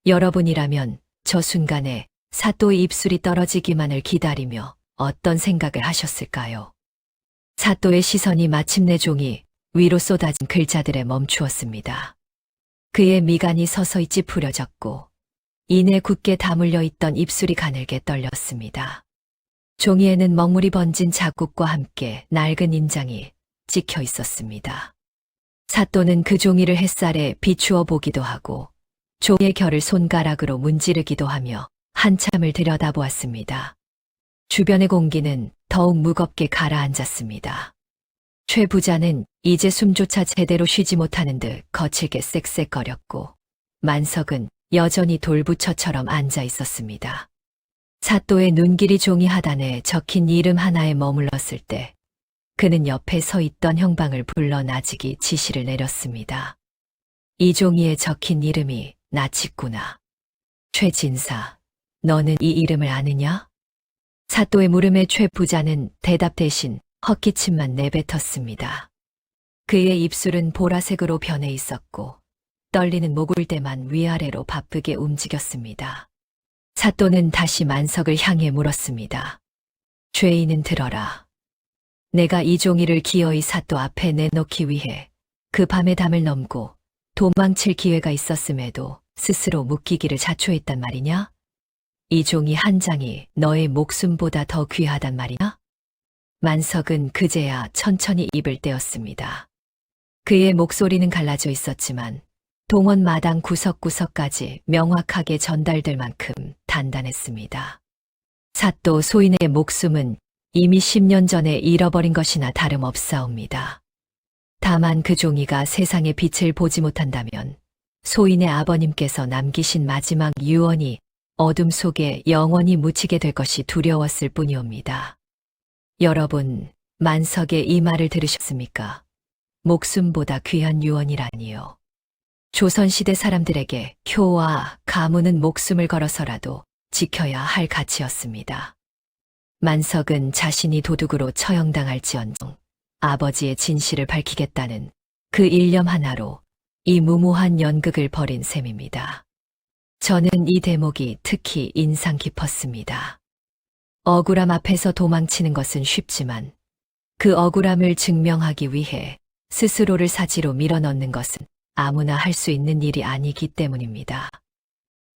여러분이라면 저 순간에 사또의 입술이 떨어지기만을 기다리며 어떤 생각을 하셨을까요? 사또의 시선이 마침내 종이 위로 쏟아진 글자들에 멈추었습니다. 그의 미간이 서서히 찌푸려졌고 이내 굳게 다물려 있던 입술이 가늘게 떨렸습니다. 종이에는 먹물이 번진 자국과 함께 낡은 인장이 찍혀 있었습니다. 사또는 그 종이를 햇살에 비추어 보기도 하고 종이의 결을 손가락으로 문지르기도 하며 한참을 들여다보았습니다. 주변의 공기는 더욱 무겁게 가라앉았습니다. 최 부자는 이제 숨조차 제대로 쉬지 못하는 듯 거칠게 쌕쌕거렸고 만석은 여전히 돌부처처럼 앉아 있었습니다. 사또의 눈길이 종이 하단에 적힌 이름 하나에 머물렀을 때 그는 옆에 서 있던 형방을 불러 나직이 지시를 내렸습니다. 이 종이에 적힌 이름이 나치구나. 최진사, 너는 이 이름을 아느냐? 사또의 물음에 최 부자는 대답 대신 헛기침만 내뱉었습니다. 그의 입술은 보라색으로 변해 있었고 떨리는 목울대만 위아래로 바쁘게 움직였습니다. 사또는 다시 만석을 향해 물었습니다. 죄인은 들어라. 내가 이 종이를 기어이 사또 앞에 내놓기 위해 그 밤의 담을 넘고 도망칠 기회가 있었음에도 스스로 묶이기를 자초했단 말이냐? 이 종이 한 장이 너의 목숨보다 더 귀하단 말이냐? 만석은 그제야 천천히 입을 떼었습니다. 그의 목소리는 갈라져 있었지만 동원 마당 구석구석까지 명확하게 전달될 만큼 단단했습니다. 사또 소인의 목숨은 이미 10년 전에 잃어버린 것이나 다름없사옵니다. 다만 그 종이가 세상의 빛을 보지 못한다면 소인의 아버님께서 남기신 마지막 유언이 어둠 속에 영원히 묻히게 될 것이 두려웠을 뿐이옵니다. 여러분, 만석의 이 말을 들으셨습니까? 목숨보다 귀한 유언이라니요. 조선시대 사람들에게 효와 가문은 목숨을 걸어서라도 지켜야 할 가치였습니다. 만석은 자신이 도둑으로 처형당할지언정 아버지의 진실을 밝히겠다는 그 일념 하나로 이 무모한 연극을 벌인 셈입니다. 저는 이 대목이 특히 인상 깊었습니다. 억울함 앞에서 도망치는 것은 쉽지만 그 억울함을 증명하기 위해 스스로를 사지로 밀어넣는 것은 아무나 할 수 있는 일이 아니기 때문입니다.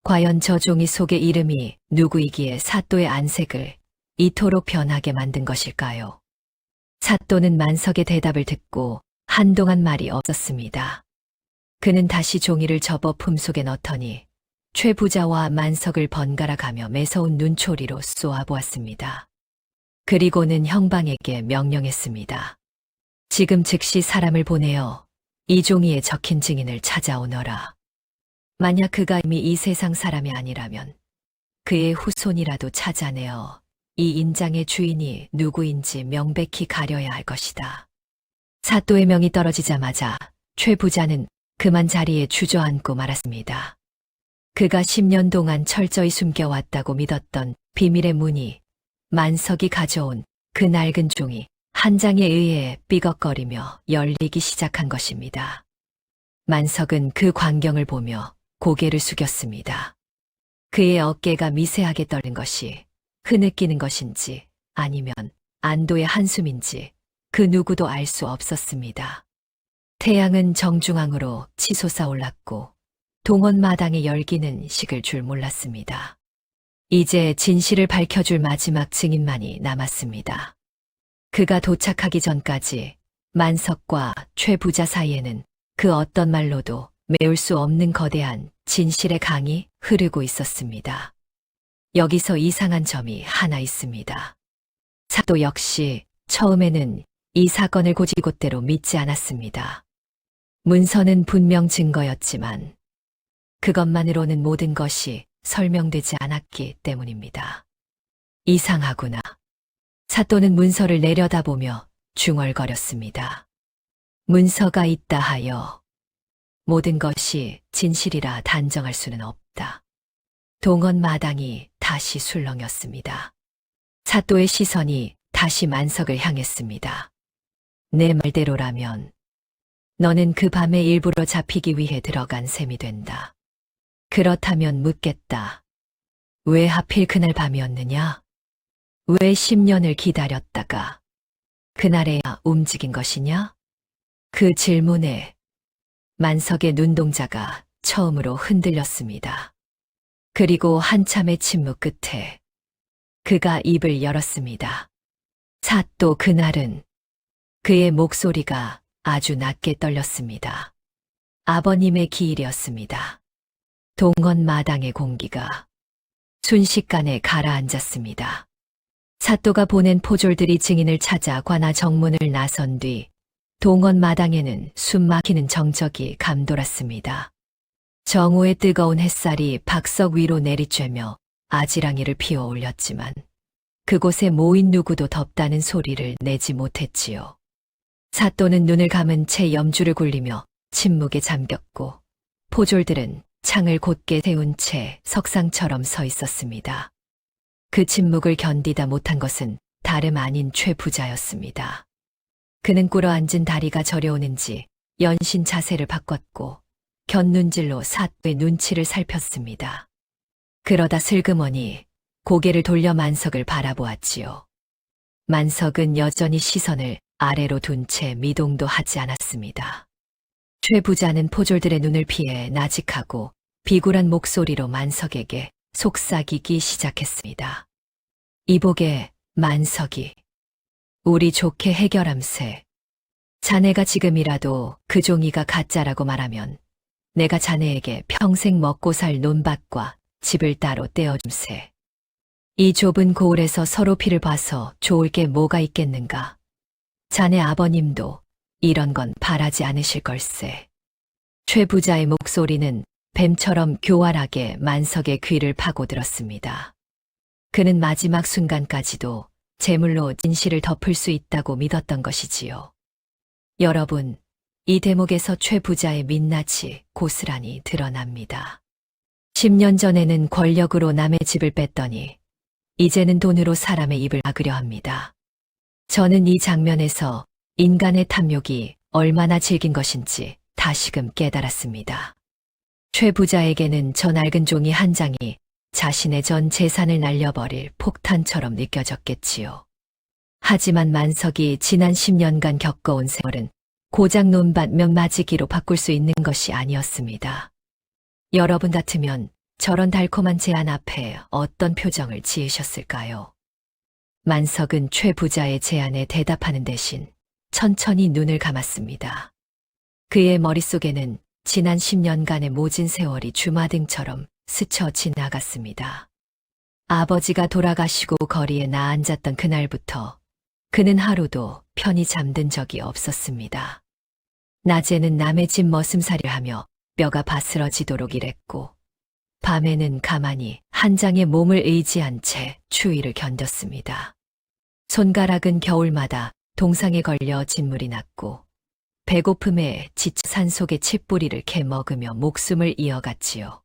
과연 저 종이 속의 이름이 누구이기에 사또의 안색을 이토록 변하게 만든 것일까요? 사또는 만석의 대답을 듣고 한동안 말이 없었습니다. 그는 다시 종이를 접어 품속에 넣더니 최 부자와 만석을 번갈아 가며 매서운 눈초리로 쏘아보았습니다. 그리고는 형방에게 명령했습니다. 지금 즉시 사람을 보내어 이 종이에 적힌 증인을 찾아오너라. 만약 그가 이미 이 세상 사람이 아니라면 그의 후손이라도 찾아내어 이 인장의 주인이 누구인지 명백히 가려야 할 것이다. 사또의 명이 떨어지자마자 최 부자는 그만 자리에 주저앉고 말았습니다. 그가 10년 동안 철저히 숨겨왔다고 믿었던 비밀의 문이 만석이 가져온 그 낡은 종이 한 장에 의해 삐걱거리며 열리기 시작한 것입니다. 만석은 그 광경을 보며 고개를 숙였습니다. 그의 어깨가 미세하게 떨린 것이 흐느끼는 것인지 아니면 안도의 한숨인지 그 누구도 알 수 없었습니다. 태양은 정중앙으로 치솟아 올랐고 동원 마당의 열기는 식을 줄 몰랐습니다. 이제 진실을 밝혀줄 마지막 증인만이 남았습니다. 그가 도착하기 전까지 만석과 최 부자 사이에는 그 어떤 말로도 메울 수 없는 거대한 진실의 강이 흐르고 있었습니다. 여기서 이상한 점이 하나 있습니다. 사도 역시 처음에는 이 사건을 곧이곧대로 믿지 않았습니다. 문서는 분명 증거였지만 그것만으로는 모든 것이 설명되지 않았기 때문입니다. 이상하구나. 사또는 문서를 내려다보며 중얼거렸습니다. 문서가 있다 하여 모든 것이 진실이라 단정할 수는 없다. 동원 마당이 다시 술렁였습니다. 사또의 시선이 다시 만석을 향했습니다. 내 말대로라면 너는 그 밤에 일부러 잡히기 위해 들어간 셈이 된다. 그렇다면 묻겠다. 왜 하필 그날 밤이었느냐? 왜 10년을 기다렸다가 그날에야 움직인 것이냐? 그 질문에 만석의 눈동자가 처음으로 흔들렸습니다. 그리고 한참의 침묵 끝에 그가 입을 열었습니다. 사또 그날은 그의 목소리가 아주 낮게 떨렸습니다. 아버님의 기일이었습니다. 동원 마당의 공기가 순식간에 가라앉았습니다. 사또가 보낸 포졸들이 증인을 찾아 관아 정문을 나선 뒤 동원 마당에는 숨막히는 정적이 감돌았습니다. 정오의 뜨거운 햇살이 박석 위로 내리쬐며 아지랑이를 피워 올렸지만 그곳에 모인 누구도 덥다는 소리를 내지 못했지요. 사또는 눈을 감은 채 염주를 굴리며 침묵에 잠겼고 포졸들은 창을 곧게 세운 채 석상처럼 서 있었습니다. 그 침묵을 견디다 못한 것은 다름 아닌 최 부자였습니다. 그는 꿇어앉은 다리가 저려오는지 연신 자세를 바꿨고 곁눈질로 사또의 눈치를 살폈습니다. 그러다 슬그머니 고개를 돌려 만석을 바라보았지요. 만석은 여전히 시선을 아래로 둔 채 미동도 하지 않았습니다. 최 부자는 포졸들의 눈을 피해 나직하고 비굴한 목소리로 만석에게 속삭이기 시작했습니다. 이보게 만석이 우리 좋게 해결함세. 자네가 지금이라도 그 종이가 가짜라고 말하면 내가 자네에게 평생 먹고 살 논밭과 집을 따로 떼어줌세. 이 좁은 고을에서 서로 피를 봐서 좋을 게 뭐가 있겠는가. 자네 아버님도 이런 건 바라지 않으실 걸세. 최 부자의 목소리는 뱀처럼 교활하게 만석의 귀를 파고들었습니다. 그는 마지막 순간까지도 재물로 진실을 덮을 수 있다고 믿었던 것이지요. 여러분, 이 대목에서 최 부자의 민낯이 고스란히 드러납니다. 10년 전에는 권력으로 남의 집을 뺐더니 이제는 돈으로 사람의 입을 막으려 합니다. 저는 이 장면에서 인간의 탐욕이 얼마나 질긴 것인지 다시금 깨달았습니다. 최 부자에게는 저 낡은 종이 한 장이 자신의 전 재산을 날려버릴 폭탄처럼 느껴졌겠지요. 하지만 만석이 지난 10년간 겪어온 세월은 고작 논밭 몇 마지기로 바꿀 수 있는 것이 아니었습니다. 여러분 같으면 저런 달콤한 제안 앞에 어떤 표정을 지으셨을까요? 만석은 최 부자의 제안에 대답하는 대신 천천히 눈을 감았습니다. 그의 머릿속에는 지난 10년간의 모진 세월이 주마등처럼 스쳐 지나갔습니다. 아버지가 돌아가시고 거리에 나앉았던 그날부터 그는 하루도 편히 잠든 적이 없었습니다. 낮에는 남의 집 머슴살이를 하며 뼈가 바스러지도록 일했고 밤에는 가만히 한 장의 몸을 의지한 채 추위를 견뎠습니다. 손가락은 겨울마다 동상에 걸려 진물이 났고 배고픔에 지쳐 산속의 칡뿌리를 캐 먹으며 목숨을 이어갔지요.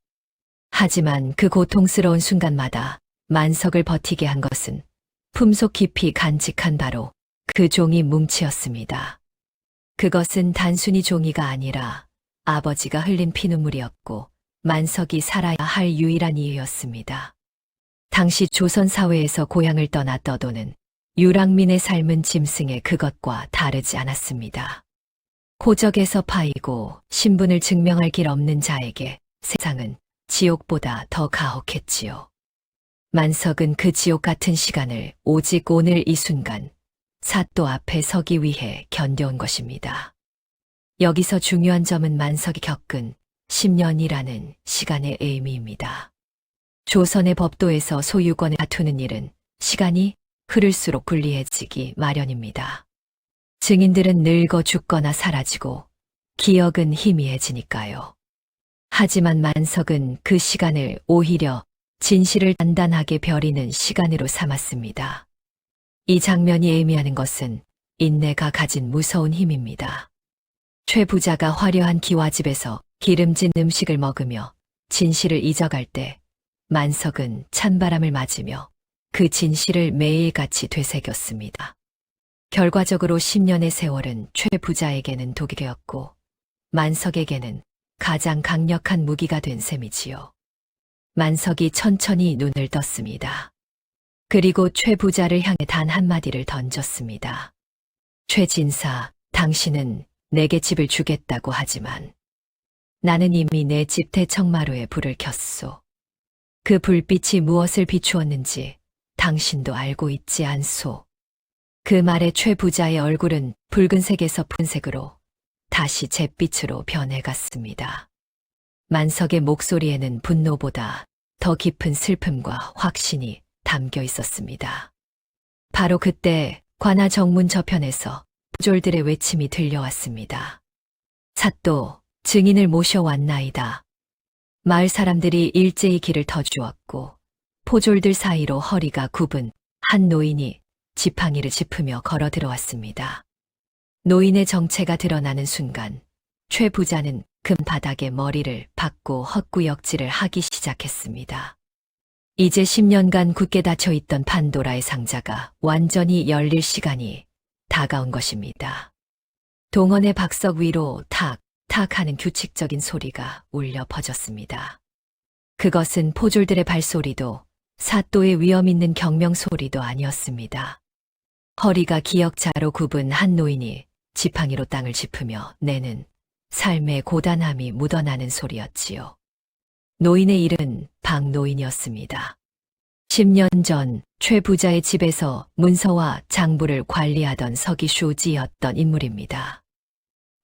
하지만 그 고통스러운 순간마다 만석을 버티게 한 것은 품속 깊이 간직한 바로 그 종이 뭉치였습니다. 그것은 단순히 종이가 아니라 아버지가 흘린 피눈물이었고 만석이 살아야 할 유일한 이유였습니다. 당시 조선 사회에서 고향을 떠나 떠도는 유랑민의 삶은 짐승의 그것과 다르지 않았습니다. 호적에서 파이고 신분을 증명할 길 없는 자에게 세상은 지옥보다 더 가혹했지요. 만석은 그 지옥 같은 시간을 오직 오늘 이 순간 사또 앞에 서기 위해 견뎌온 것입니다. 여기서 중요한 점은 만석이 겪은 10년이라는 시간의 의미입니다. 조선의 법도에서 소유권을 다투는 일은 시간이 흐를수록 불리해지기 마련입니다. 증인들은 늙어 죽거나 사라지고 기억은 희미해지니까요. 하지만 만석은 그 시간을 오히려 진실을 단단하게 벼리는 시간으로 삼았습니다. 이 장면이 의미하는 것은 인내가 가진 무서운 힘입니다. 최 부자가 화려한 기와집에서 기름진 음식을 먹으며 진실을 잊어갈 때 만석은 찬바람을 맞으며 그 진실을 매일같이 되새겼습니다. 결과적으로 10년의 세월은 최 부자에게는 독이 되었고 만석에게는 가장 강력한 무기가 된 셈이지요. 만석이 천천히 눈을 떴습니다. 그리고 최 부자를 향해 단 한마디를 던졌습니다. 최 진사, 당신은 내게 집을 주겠다고 하지만 나는 이미 내 집 대청마루에 불을 켰소. 그 불빛이 무엇을 비추었는지 당신도 알고 있지 않소. 그 말에 최 부자의 얼굴은 붉은색에서 푸른색으로 다시 잿빛으로 변해갔습니다. 만석의 목소리에는 분노보다 더 깊은 슬픔과 확신이 담겨 있었습니다. 바로 그때 관아 정문 저편에서 부졸들의 외침이 들려왔습니다. 사또, 증인을 모셔왔나이다. 마을 사람들이 일제히 길을 터주었고 포졸들 사이로 허리가 굽은 한 노인이 지팡이를 짚으며 걸어 들어왔습니다. 노인의 정체가 드러나는 순간 최 부자는 금바닥에 머리를 박고 헛구역질을 하기 시작했습니다. 이제 10년간 굳게 닫혀있던 판도라의 상자가 완전히 열릴 시간이 다가온 것입니다. 동원의 박석 위로 탁, 탁 하는 규칙적인 소리가 울려 퍼졌습니다. 그것은 포졸들의 발소리도 사또의 위험 있는 경명 소리도 아니었습니다. 허리가 기역자로 굽은 한 노인이 지팡이로 땅을 짚으며 내는 삶의 고단함이 묻어나는 소리였지요. 노인의 이름은 박노인이었습니다. 10년 전 최 부자의 집에서 문서와 장부를 관리하던 서기슈지였던 인물입니다.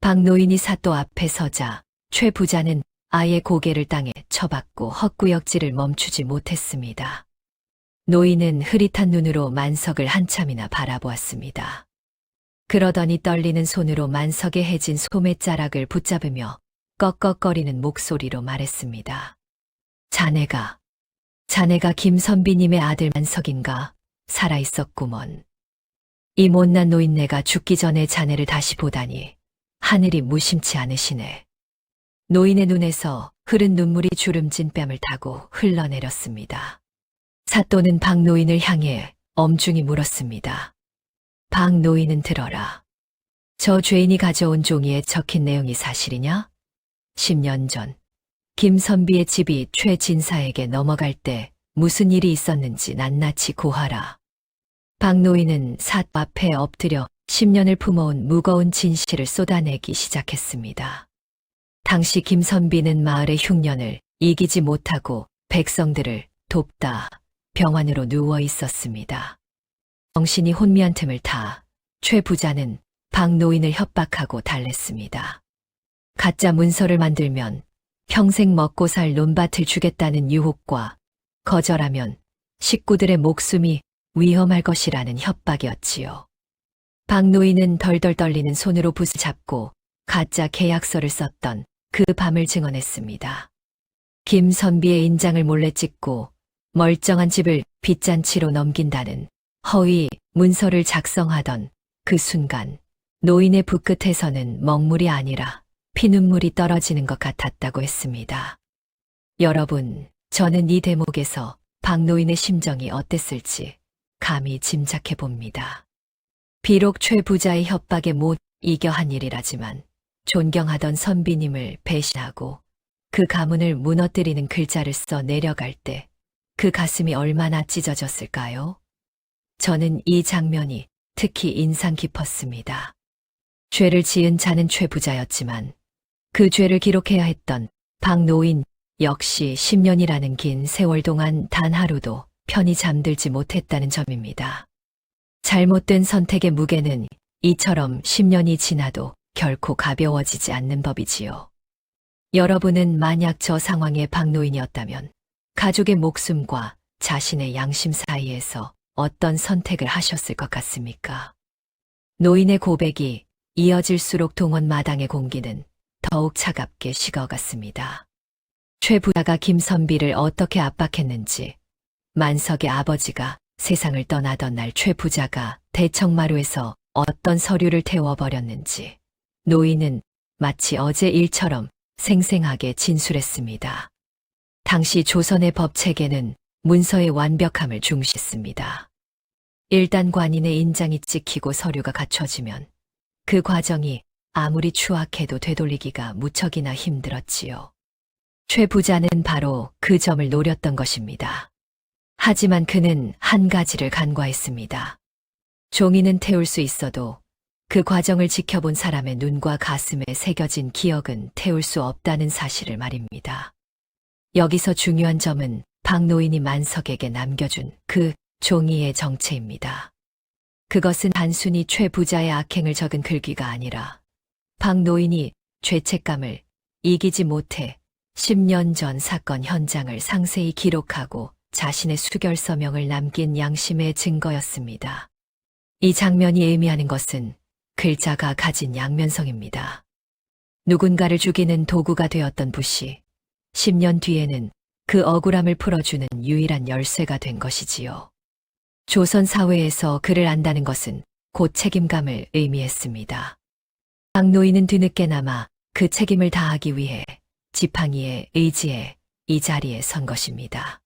박노인이 사또 앞에 서자 최 부자는 아예 고개를 땅에 쳐박고 헛구역질을 멈추지 못했습니다. 노인은 흐릿한 눈으로 만석을 한참이나 바라보았습니다. 그러더니 떨리는 손으로 만석의 해진 소매자락을 붙잡으며 꺽꺽거리는 목소리로 말했습니다. 자네가 김선비님의 아들 만석인가? 살아있었구먼. 이 못난 노인네가 죽기 전에 자네를 다시 보다니 하늘이 무심치 않으시네. 노인의 눈에서 흐른 눈물이 주름진 뺨을 타고 흘러내렸습니다. 사또는 박노인을 향해 엄중히 물었습니다. 박노인은 들어라. 저 죄인이 가져온 종이에 적힌 내용이 사실이냐? 10년 전 김선비의 집이 최 진사에게 넘어갈 때 무슨 일이 있었는지 낱낱이 고하라. 박노인은 사또 앞에 엎드려 10년을 품어온 무거운 진실을 쏟아내기 시작했습니다. 당시 김선비는 마을의 흉년을 이기지 못하고 백성들을 돕다 병환으로 누워 있었습니다. 정신이 혼미한 틈을 타 최 부자는 박노인을 협박하고 달랬습니다. 가짜 문서를 만들면 평생 먹고 살 논밭을 주겠다는 유혹과 거절하면 식구들의 목숨이 위험할 것이라는 협박이었지요. 박노인은 덜덜 떨리는 손으로 붓을 잡고 가짜 계약서를 썼던 그 밤을 증언했습니다. 김선비의 인장을 몰래 찍고 멀쩡한 집을 빚잔치로 넘긴다는 허위 문서를 작성하던 그 순간 노인의 붓끝에서는 먹물이 아니라 피눈물이 떨어지는 것 같았다고 했습니다. 여러분, 저는 이 대목에서 박노인의 심정이 어땠을지 감히 짐작해 봅니다. 비록 최 부자의 협박에 못 이겨 한 일이라지만 존경하던 선비님을 배신하고 그 가문을 무너뜨리는 글자를 써 내려갈 때 그 가슴이 얼마나 찢어졌을까요? 저는 이 장면이 특히 인상 깊었습니다. 죄를 지은 자는 최 부자였지만 그 죄를 기록해야 했던 박노인 역시 10년이라는 긴 세월 동안 단 하루도 편히 잠들지 못했다는 점입니다. 잘못된 선택의 무게는 이처럼 10년이 지나도 결코 가벼워지지 않는 법이지요. 여러분은 만약 저 상황의 박노인이었다면 가족의 목숨과 자신의 양심 사이에서 어떤 선택을 하셨을 것 같습니까? 노인의 고백이 이어질수록 동원 마당의 공기는 더욱 차갑게 식어갔습니다. 최 부자가 김선비를 어떻게 압박했는지, 만석의 아버지가 세상을 떠나던 날 최 부자가 대청마루에서 어떤 서류를 태워버렸는지 노인은 마치 어제 일처럼 생생하게 진술했습니다. 당시 조선의 법 체계는 문서의 완벽함을 중시했습니다. 일단 관인의 인장이 찍히고 서류가 갖춰지면 그 과정이 아무리 추악해도 되돌리기가 무척이나 힘들었지요. 최 부자는 바로 그 점을 노렸던 것입니다. 하지만 그는 한 가지를 간과했습니다. 종이는 태울 수 있어도 그 과정을 지켜본 사람의 눈과 가슴에 새겨진 기억은 태울 수 없다는 사실을 말입니다. 여기서 중요한 점은 박노인이 만석에게 남겨준 그 종이의 정체입니다. 그것은 단순히 최 부자의 악행을 적은 글귀가 아니라 박노인이 죄책감을 이기지 못해 10년 전 사건 현장을 상세히 기록하고 자신의 수결 서명을 남긴 양심의 증거였습니다. 이 장면이 의미하는 것은 글자가 가진 양면성입니다. 누군가를 죽이는 도구가 되었던 붓이 10년 뒤에는 그 억울함을 풀어주는 유일한 열쇠가 된 것이지요. 조선 사회에서 글을 안다는 것은 곧 책임감을 의미했습니다. 박노인은 뒤늦게나마 그 책임을 다하기 위해 지팡이의 의지에 이 자리에 선 것입니다.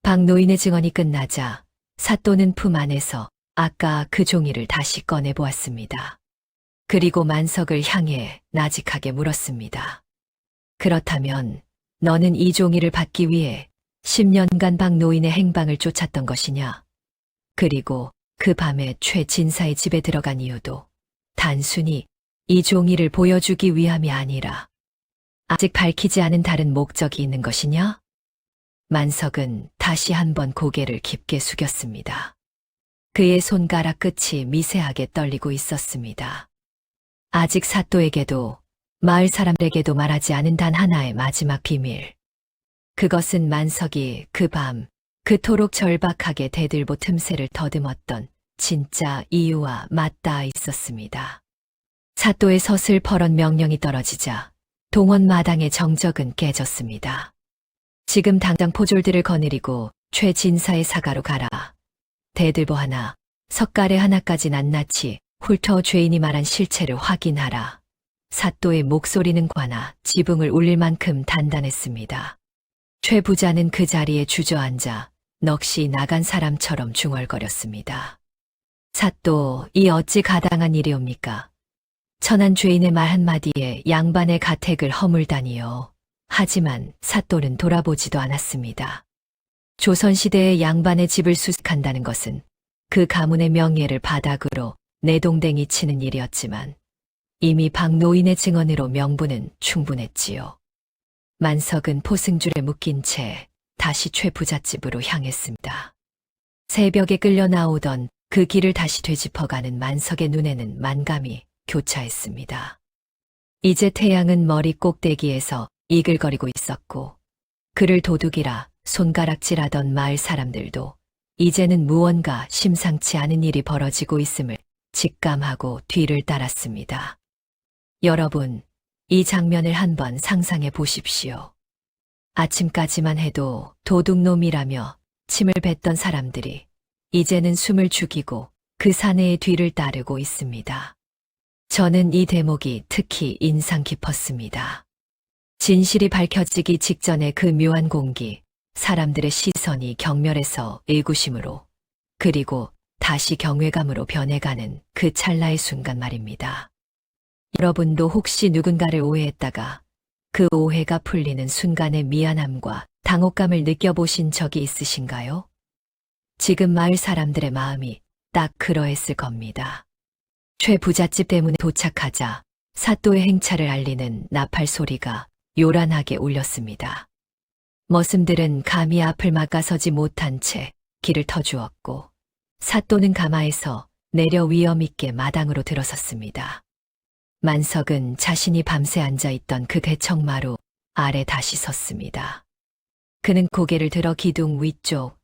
박노인의 증언이 끝나자 사또는 품 안에서 아까 그 종이를 다시 꺼내 보았습니다. 그리고 만석을 향해 나직하게 물었습니다. 그렇다면 너는 이 종이를 받기 위해 10년간 박노인의 행방을 쫓았던 것이냐? 그리고 그 밤에 최 진사의 집에 들어간 이유도 단순히 이 종이를 보여주기 위함이 아니라 아직 밝히지 않은 다른 목적이 있는 것이냐? 만석은 다시 한번 고개를 깊게 숙였습니다. 그의 손가락 끝이 미세하게 떨리고 있었습니다. 아직 사또에게도 마을 사람들에게도 말하지 않은 단 하나의 마지막 비밀. 그것은 만석이 그 밤 그토록 절박하게 대들보 틈새를 더듬었던 진짜 이유와 맞닿아 있었습니다. 사또의 서슬퍼런 명령이 떨어지자 동원 마당의 정적은 깨졌습니다. 지금 당장 포졸들을 거느리고 최 진사의 사가로 가라. 대들보 하나, 석가래 하나까지 낱낱이 훑어 죄인이 말한 실체를 확인하라. 사또의 목소리는 과나 지붕을 울릴 만큼 단단했습니다. 최 부자는 그 자리에 주저앉아 넋이 나간 사람처럼 중얼거렸습니다. 사또, 이 어찌 가당한 일이옵니까? 천한 죄인의 말 한마디에 양반의 가택을 허물다니요. 하지만 사또는 돌아보지도 않았습니다. 조선시대의 양반의 집을 수색한다는 것은 그 가문의 명예를 바닥으로 내동댕이 치는 일이었지만 이미 박노인의 증언으로 명분은 충분했지요. 만석은 포승줄에 묶인 채 다시 최 부잣집으로 향했습니다. 새벽에 끌려 나오던 그 길을 다시 되짚어가는 만석의 눈에는 만감이 교차했습니다. 이제 태양은 머리 꼭대기에서 이글거리고 있었고 그를 도둑이라 손가락질하던 마을 사람들도 이제는 무언가 심상치 않은 일이 벌어지고 있음을 직감하고 뒤를 따랐습니다. 여러분, 이 장면을 한번 상상해 보십시오. 아침까지만 해도 도둑놈이라며 침을 뱉던 사람들이 이제는 숨을 죽이고 그 사내의 뒤를 따르고 있습니다. 저는 이 대목이 특히 인상 깊었습니다. 진실이 밝혀지기 직전의 그 묘한 공기, 사람들의 시선이 경멸해서 의구심으로, 그리고 다시 경외감으로 변해가는 그 찰나의 순간 말입니다. 여러분도 혹시 누군가를 오해했다가 그 오해가 풀리는 순간의 미안함과 당혹감을 느껴보신 적이 있으신가요? 지금 마을 사람들의 마음이 딱 그러했을 겁니다. 최 부잣집 때문에 도착하자 사또의 행차를 알리는 나팔 소리가 요란하게 울렸습니다. 머슴들은 감히 앞을 막아서지 못한 채 길을 터주었고 사또는 가마에서 내려 위엄 있게 마당으로 들어섰습니다. 만석은 자신이 밤새 앉아있던 그 대청마루 아래 다시 섰습니다. 그는 고개를 들어 기둥 위쪽,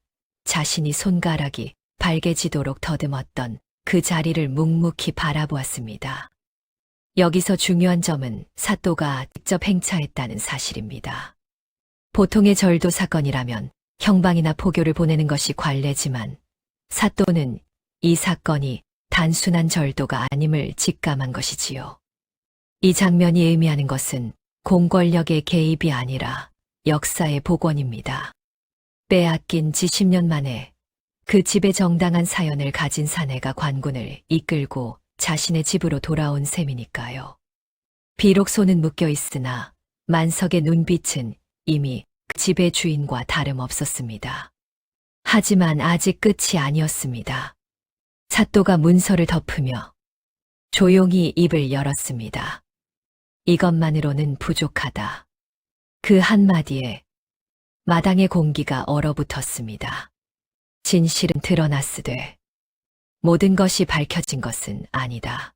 자신이 손가락이 발개지도록 더듬었던 그 자리를 묵묵히 바라보았습니다. 여기서 중요한 점은 사또가 직접 행차했다는 사실입니다. 보통의 절도 사건이라면 형방이나 포교를 보내는 것이 관례지만 사또는 이 사건이 단순한 절도가 아님을 직감한 것이지요. 이 장면이 의미하는 것은 공권력의 개입이 아니라 역사의 복원입니다. 빼앗긴 지 10년 만에 그 집의 정당한 사연을 가진 사내가 관군을 이끌고 자신의 집으로 돌아온 셈이니까요. 비록 손은 묶여 있으나 만석의 눈빛은 이미 그 집의 주인과 다름없었습니다. 하지만 아직 끝이 아니었습니다. 사또가 문서를 덮으며 조용히 입을 열었습니다. 이것만으로는 부족하다. 그 한마디에 마당의 공기가 얼어붙었습니다. 진실은 드러났으되 모든 것이 밝혀진 것은 아니다.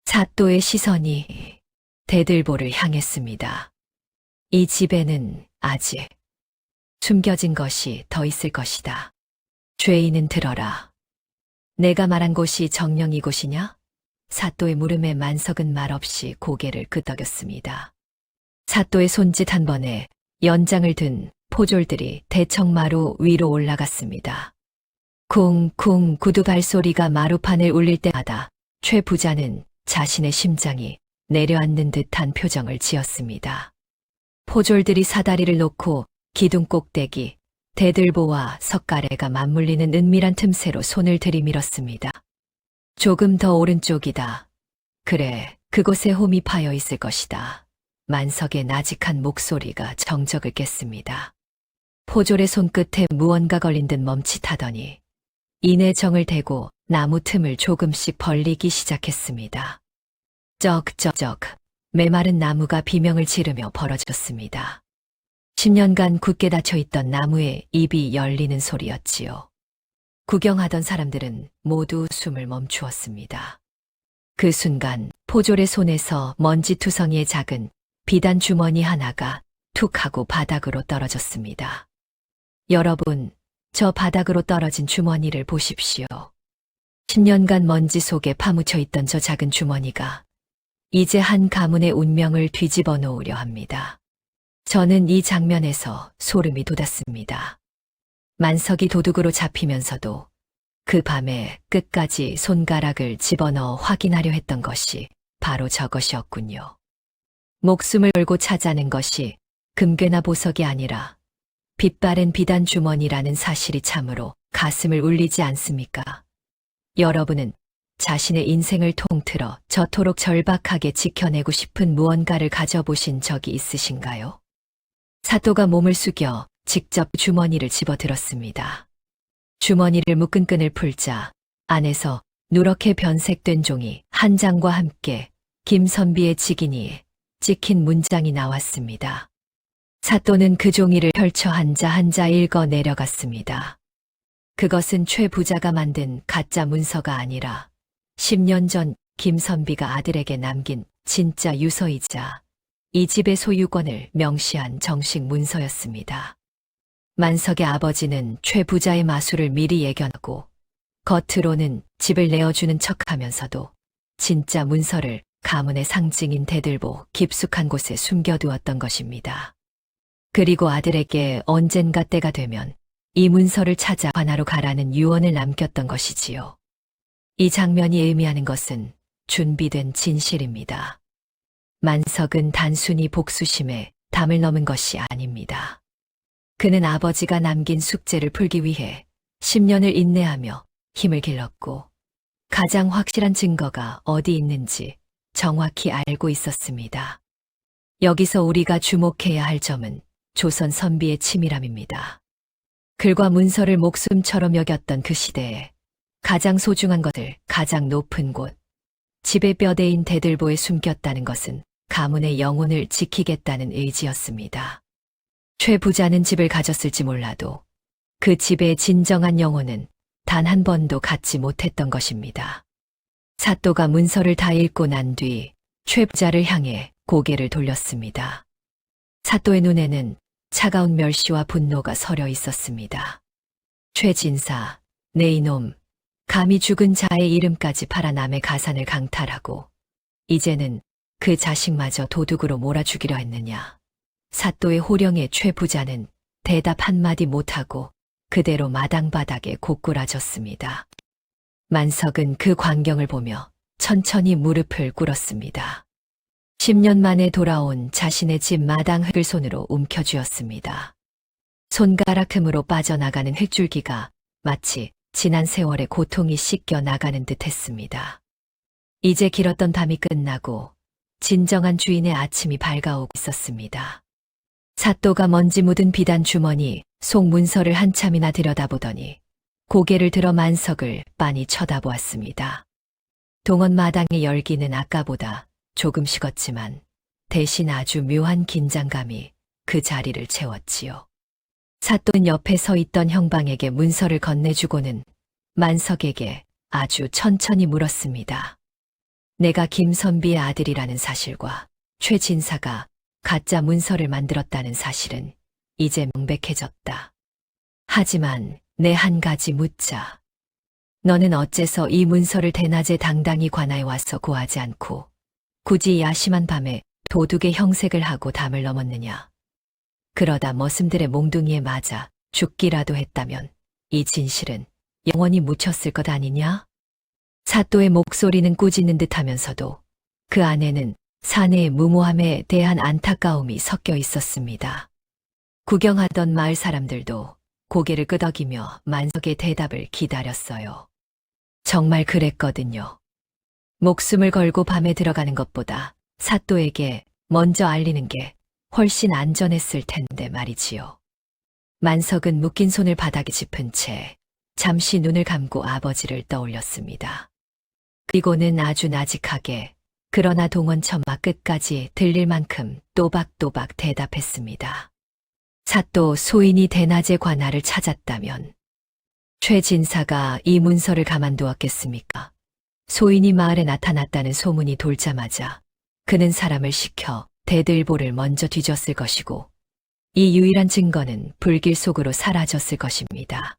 사또의 시선이 대들보를 향했습니다. 이 집에는 아직 숨겨진 것이 더 있을 것이다. 죄인은 들어라. 내가 말한 곳이 정녕 이곳이냐? 사또의 물음에 만석은 말없이 고개를 끄덕였습니다. 사또의 손짓 한 번에 연장을 든 포졸들이 대청마루 위로 올라갔습니다. 쿵쿵 구두 발소리가 마루판을 울릴 때마다 최 부자는 자신의 심장이 내려앉는 듯한 표정을 지었습니다. 포졸들이 사다리를 놓고 기둥 꼭대기, 대들보와 석가래가 맞물리는 은밀한 틈새로 손을 들이밀었습니다. 조금 더 오른쪽이다. 그래, 그곳에 홈이 파여 있을 것이다. 만석의 나직한 목소리가 정적을 깼습니다. 포졸의 손끝에 무언가 걸린 듯 멈칫하더니 이내 정을 대고 나무 틈을 조금씩 벌리기 시작했습니다. 쩍쩍쩍 메마른 나무가 비명을 지르며 벌어졌습니다. 10년간 굳게 닫혀있던 나무의 입이 열리는 소리였지요. 구경하던 사람들은 모두 숨을 멈추었습니다. 그 순간 포졸의 손에서 먼지투성이의 작은 비단 주머니 하나가 툭 하고 바닥으로 떨어졌습니다. 여러분, 저 바닥으로 떨어진 주머니를 보십시오. 10년간 먼지 속에 파묻혀 있던 저 작은 주머니가 이제 한 가문의 운명을 뒤집어 놓으려 합니다. 저는 이 장면에서 소름이 돋았습니다. 만석이 도둑으로 잡히면서도 그 밤에 끝까지 손가락을 집어넣어 확인하려 했던 것이 바로 저것이었군요. 목숨을 걸고 찾아낸 것이 금괴나 보석이 아니라 빛바랜 비단 주머니라는 사실이 참으로 가슴을 울리지 않습니까? 여러분은 자신의 인생을 통틀어 저토록 절박하게 지켜내고 싶은 무언가를 가져보신 적이 있으신가요? 사또가 몸을 숙여 직접 주머니를 집어들었습니다. 주머니를 묶은 끈을 풀자 안에서 누렇게 변색된 종이 한 장과 함께 김선비의 직인이 찍힌 문장이 나왔습니다. 사또는 그 종이를 펼쳐 한자 한자 읽어 내려갔습니다. 그것은 최 부자가 만든 가짜 문서가 아니라 10년 전 김선비가 아들에게 남긴 진짜 유서이자 이 집의 소유권을 명시한 정식 문서였습니다. 만석의 아버지는 최 부자의 마술을 미리 예견하고 겉으로는 집을 내어주는 척하면서도 진짜 문서를 가문의 상징인 대들보 깊숙한 곳에 숨겨두었던 것입니다. 그리고 아들에게 언젠가 때가 되면 이 문서를 찾아 관하로 가라는 유언을 남겼던 것이지요. 이 장면이 의미하는 것은 준비된 진실입니다. 만석은 단순히 복수심에 담을 넘은 것이 아닙니다. 그는 아버지가 남긴 숙제를 풀기 위해 10년을 인내하며 힘을 길렀고 가장 확실한 증거가 어디 있는지 정확히 알고 있었습니다. 여기서 우리가 주목해야 할 점은 조선 선비의 치밀함입니다. 글과 문서를 목숨처럼 여겼던 그 시대에 가장 소중한 것을 가장 높은 곳, 집의 뼈대인 대들보에 숨겼다는 것은 가문의 영혼을 지키겠다는 의지였습니다. 최 부자는 집을 가졌을지 몰라도 그 집의 진정한 영혼은 단 한 번도 갖지 못했던 것입니다. 사또가 문서를 다 읽고 난 뒤 최 부자를 향해 고개를 돌렸습니다. 사또의 눈에는 차가운 멸시와 분노가 서려 있었습니다. 최 진사, 내 이놈, 감히 죽은 자의 이름까지 팔아 남의 가산을 강탈하고 이제는 그 자식마저 도둑으로 몰아주기로 했느냐. 사또의 호령에 최 부자는 대답 한마디 못하고 그대로 마당바닥에 고꾸라졌습니다. 만석은 그 광경을 보며 천천히 무릎을 꿇었습니다. 10년 만에 돌아온 자신의 집 마당 흙을 손으로 움켜쥐었습니다. 손가락 틈으로 빠져나가는 흙줄기가 마치 지난 세월의 고통이 씻겨 나가는 듯 했습니다. 이제 길었던 밤이 끝나고 진정한 주인의 아침이 밝아오고 있었습니다. 사또가 먼지 묻은 비단 주머니 속 문서를 한참이나 들여다보더니 고개를 들어 만석을 빤히 쳐다보았습니다. 동원 마당의 열기는 아까보다 조금 식었지만 대신 아주 묘한 긴장감이 그 자리를 채웠지요. 사또는 옆에 서 있던 형방에게 문서를 건네주고는 만석에게 아주 천천히 물었습니다. 내가 김선비의 아들이라는 사실과 최 진사가 가짜 문서를 만들었다는 사실은 이제 명백해졌다. 하지만 내 한 가지 묻자. 너는 어째서 이 문서를 대낮에 당당히 관아에 와서 고하지 않고 굳이 야심한 밤에 도둑의 형색을 하고 담을 넘었느냐. 그러다 머슴들의 몽둥이에 맞아 죽기라도 했다면 이 진실은 영원히 묻혔을 것 아니냐? 사또의 목소리는 꾸짖는 듯하면서도 그 안에는 사내의 무모함에 대한 안타까움이 섞여 있었습니다. 구경하던 마을 사람들도 고개를 끄덕이며 만석의 대답을 기다렸어요. 정말 그랬거든요. 목숨을 걸고 밤에 들어가는 것보다 사또에게 먼저 알리는 게 훨씬 안전했을 텐데 말이지요. 만석은 묶인 손을 바닥에 짚은 채 잠시 눈을 감고 아버지를 떠올렸습니다. 그리고는 아주 나직하게 그러나 동원 처마 끝까지 들릴 만큼 또박또박 대답했습니다. 사또 소인이 대낮에 관아를 찾았다면 최 진사가 이 문서를 가만두었겠습니까? 소인이 마을에 나타났다는 소문이 돌자마자 그는 사람을 시켜 대들보를 먼저 뒤졌을 것이고 이 유일한 증거는 불길 속으로 사라졌을 것입니다.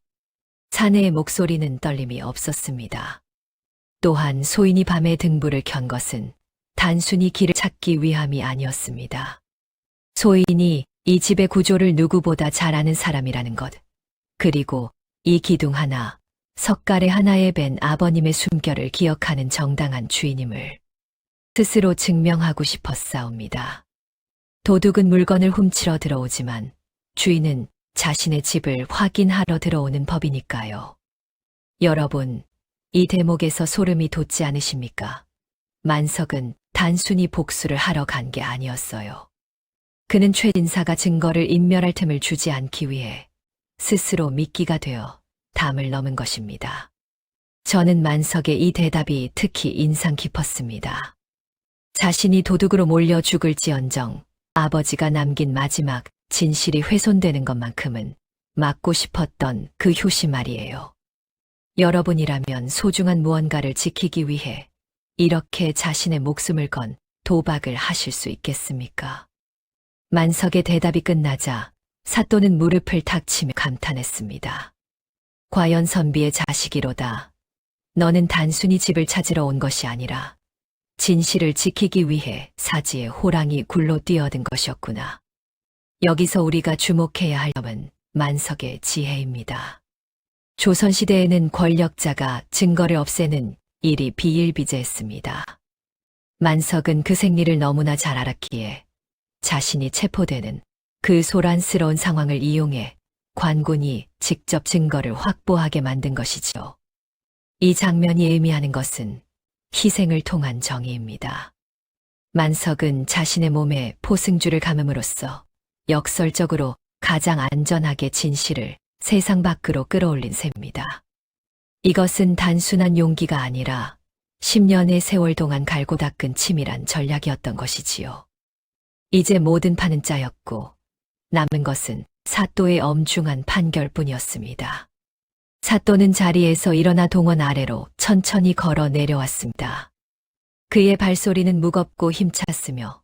사내의 목소리는 떨림이 없었습니다. 또한 소인이 밤에 등불을 켠 것은 단순히 길을 찾기 위함이 아니었습니다. 소인이 이 집의 구조를 누구보다 잘 아는 사람이라는 것, 그리고 이 기둥 하나, 석가래 하나에 밴 아버님의 숨결을 기억하는 정당한 주인임을 스스로 증명하고 싶었사옵니다. 도둑은 물건을 훔치러 들어오지만 주인은 자신의 집을 확인하러 들어오는 법이니까요. 여러분, 이 대목에서 소름이 돋지 않으십니까? 만석은 단순히 복수를 하러 간 게 아니었어요. 그는 최 진사가 증거를 인멸할 틈을 주지 않기 위해 스스로 미끼가 되어 담을 넘은 것입니다. 저는 만석의 이 대답이 특히 인상 깊었습니다. 자신이 도둑으로 몰려 죽을지언정 아버지가 남긴 마지막 진실이 훼손되는 것만큼은 막고 싶었던 그 효심 말이에요. 여러분이라면 소중한 무언가를 지키기 위해 이렇게 자신의 목숨을 건 도박을 하실 수 있겠습니까? 만석의 대답이 끝나자 사또는 무릎을 탁 치며 감탄했습니다. 과연 선비의 자식이로다. 너는 단순히 집을 찾으러 온 것이 아니라 진실을 지키기 위해 사지에 호랑이 굴로 뛰어든 것이었구나. 여기서 우리가 주목해야 할 점은 만석의 지혜입니다. 조선시대에는 권력자가 증거를 없애는 일이 비일비재했습니다. 만석은 그 생리를 너무나 잘 알았기에 자신이 체포되는 그 소란스러운 상황을 이용해 관군이 직접 증거를 확보하게 만든 것이죠. 이 장면이 의미하는 것은 희생을 통한 정의입니다. 만석은 자신의 몸에 포승줄을 감음으로써 역설적으로 가장 안전하게 진실을 세상 밖으로 끌어올린 셈입니다. 이것은 단순한 용기가 아니라 10년의 세월 동안 갈고 닦은 치밀한 전략이었던 것이지요. 이제 모든 판은 짜였고 남은 것은 사또의 엄중한 판결뿐이었습니다. 사또는 자리에서 일어나 동원 아래로 천천히 걸어 내려왔습니다. 그의 발소리는 무겁고 힘찼으며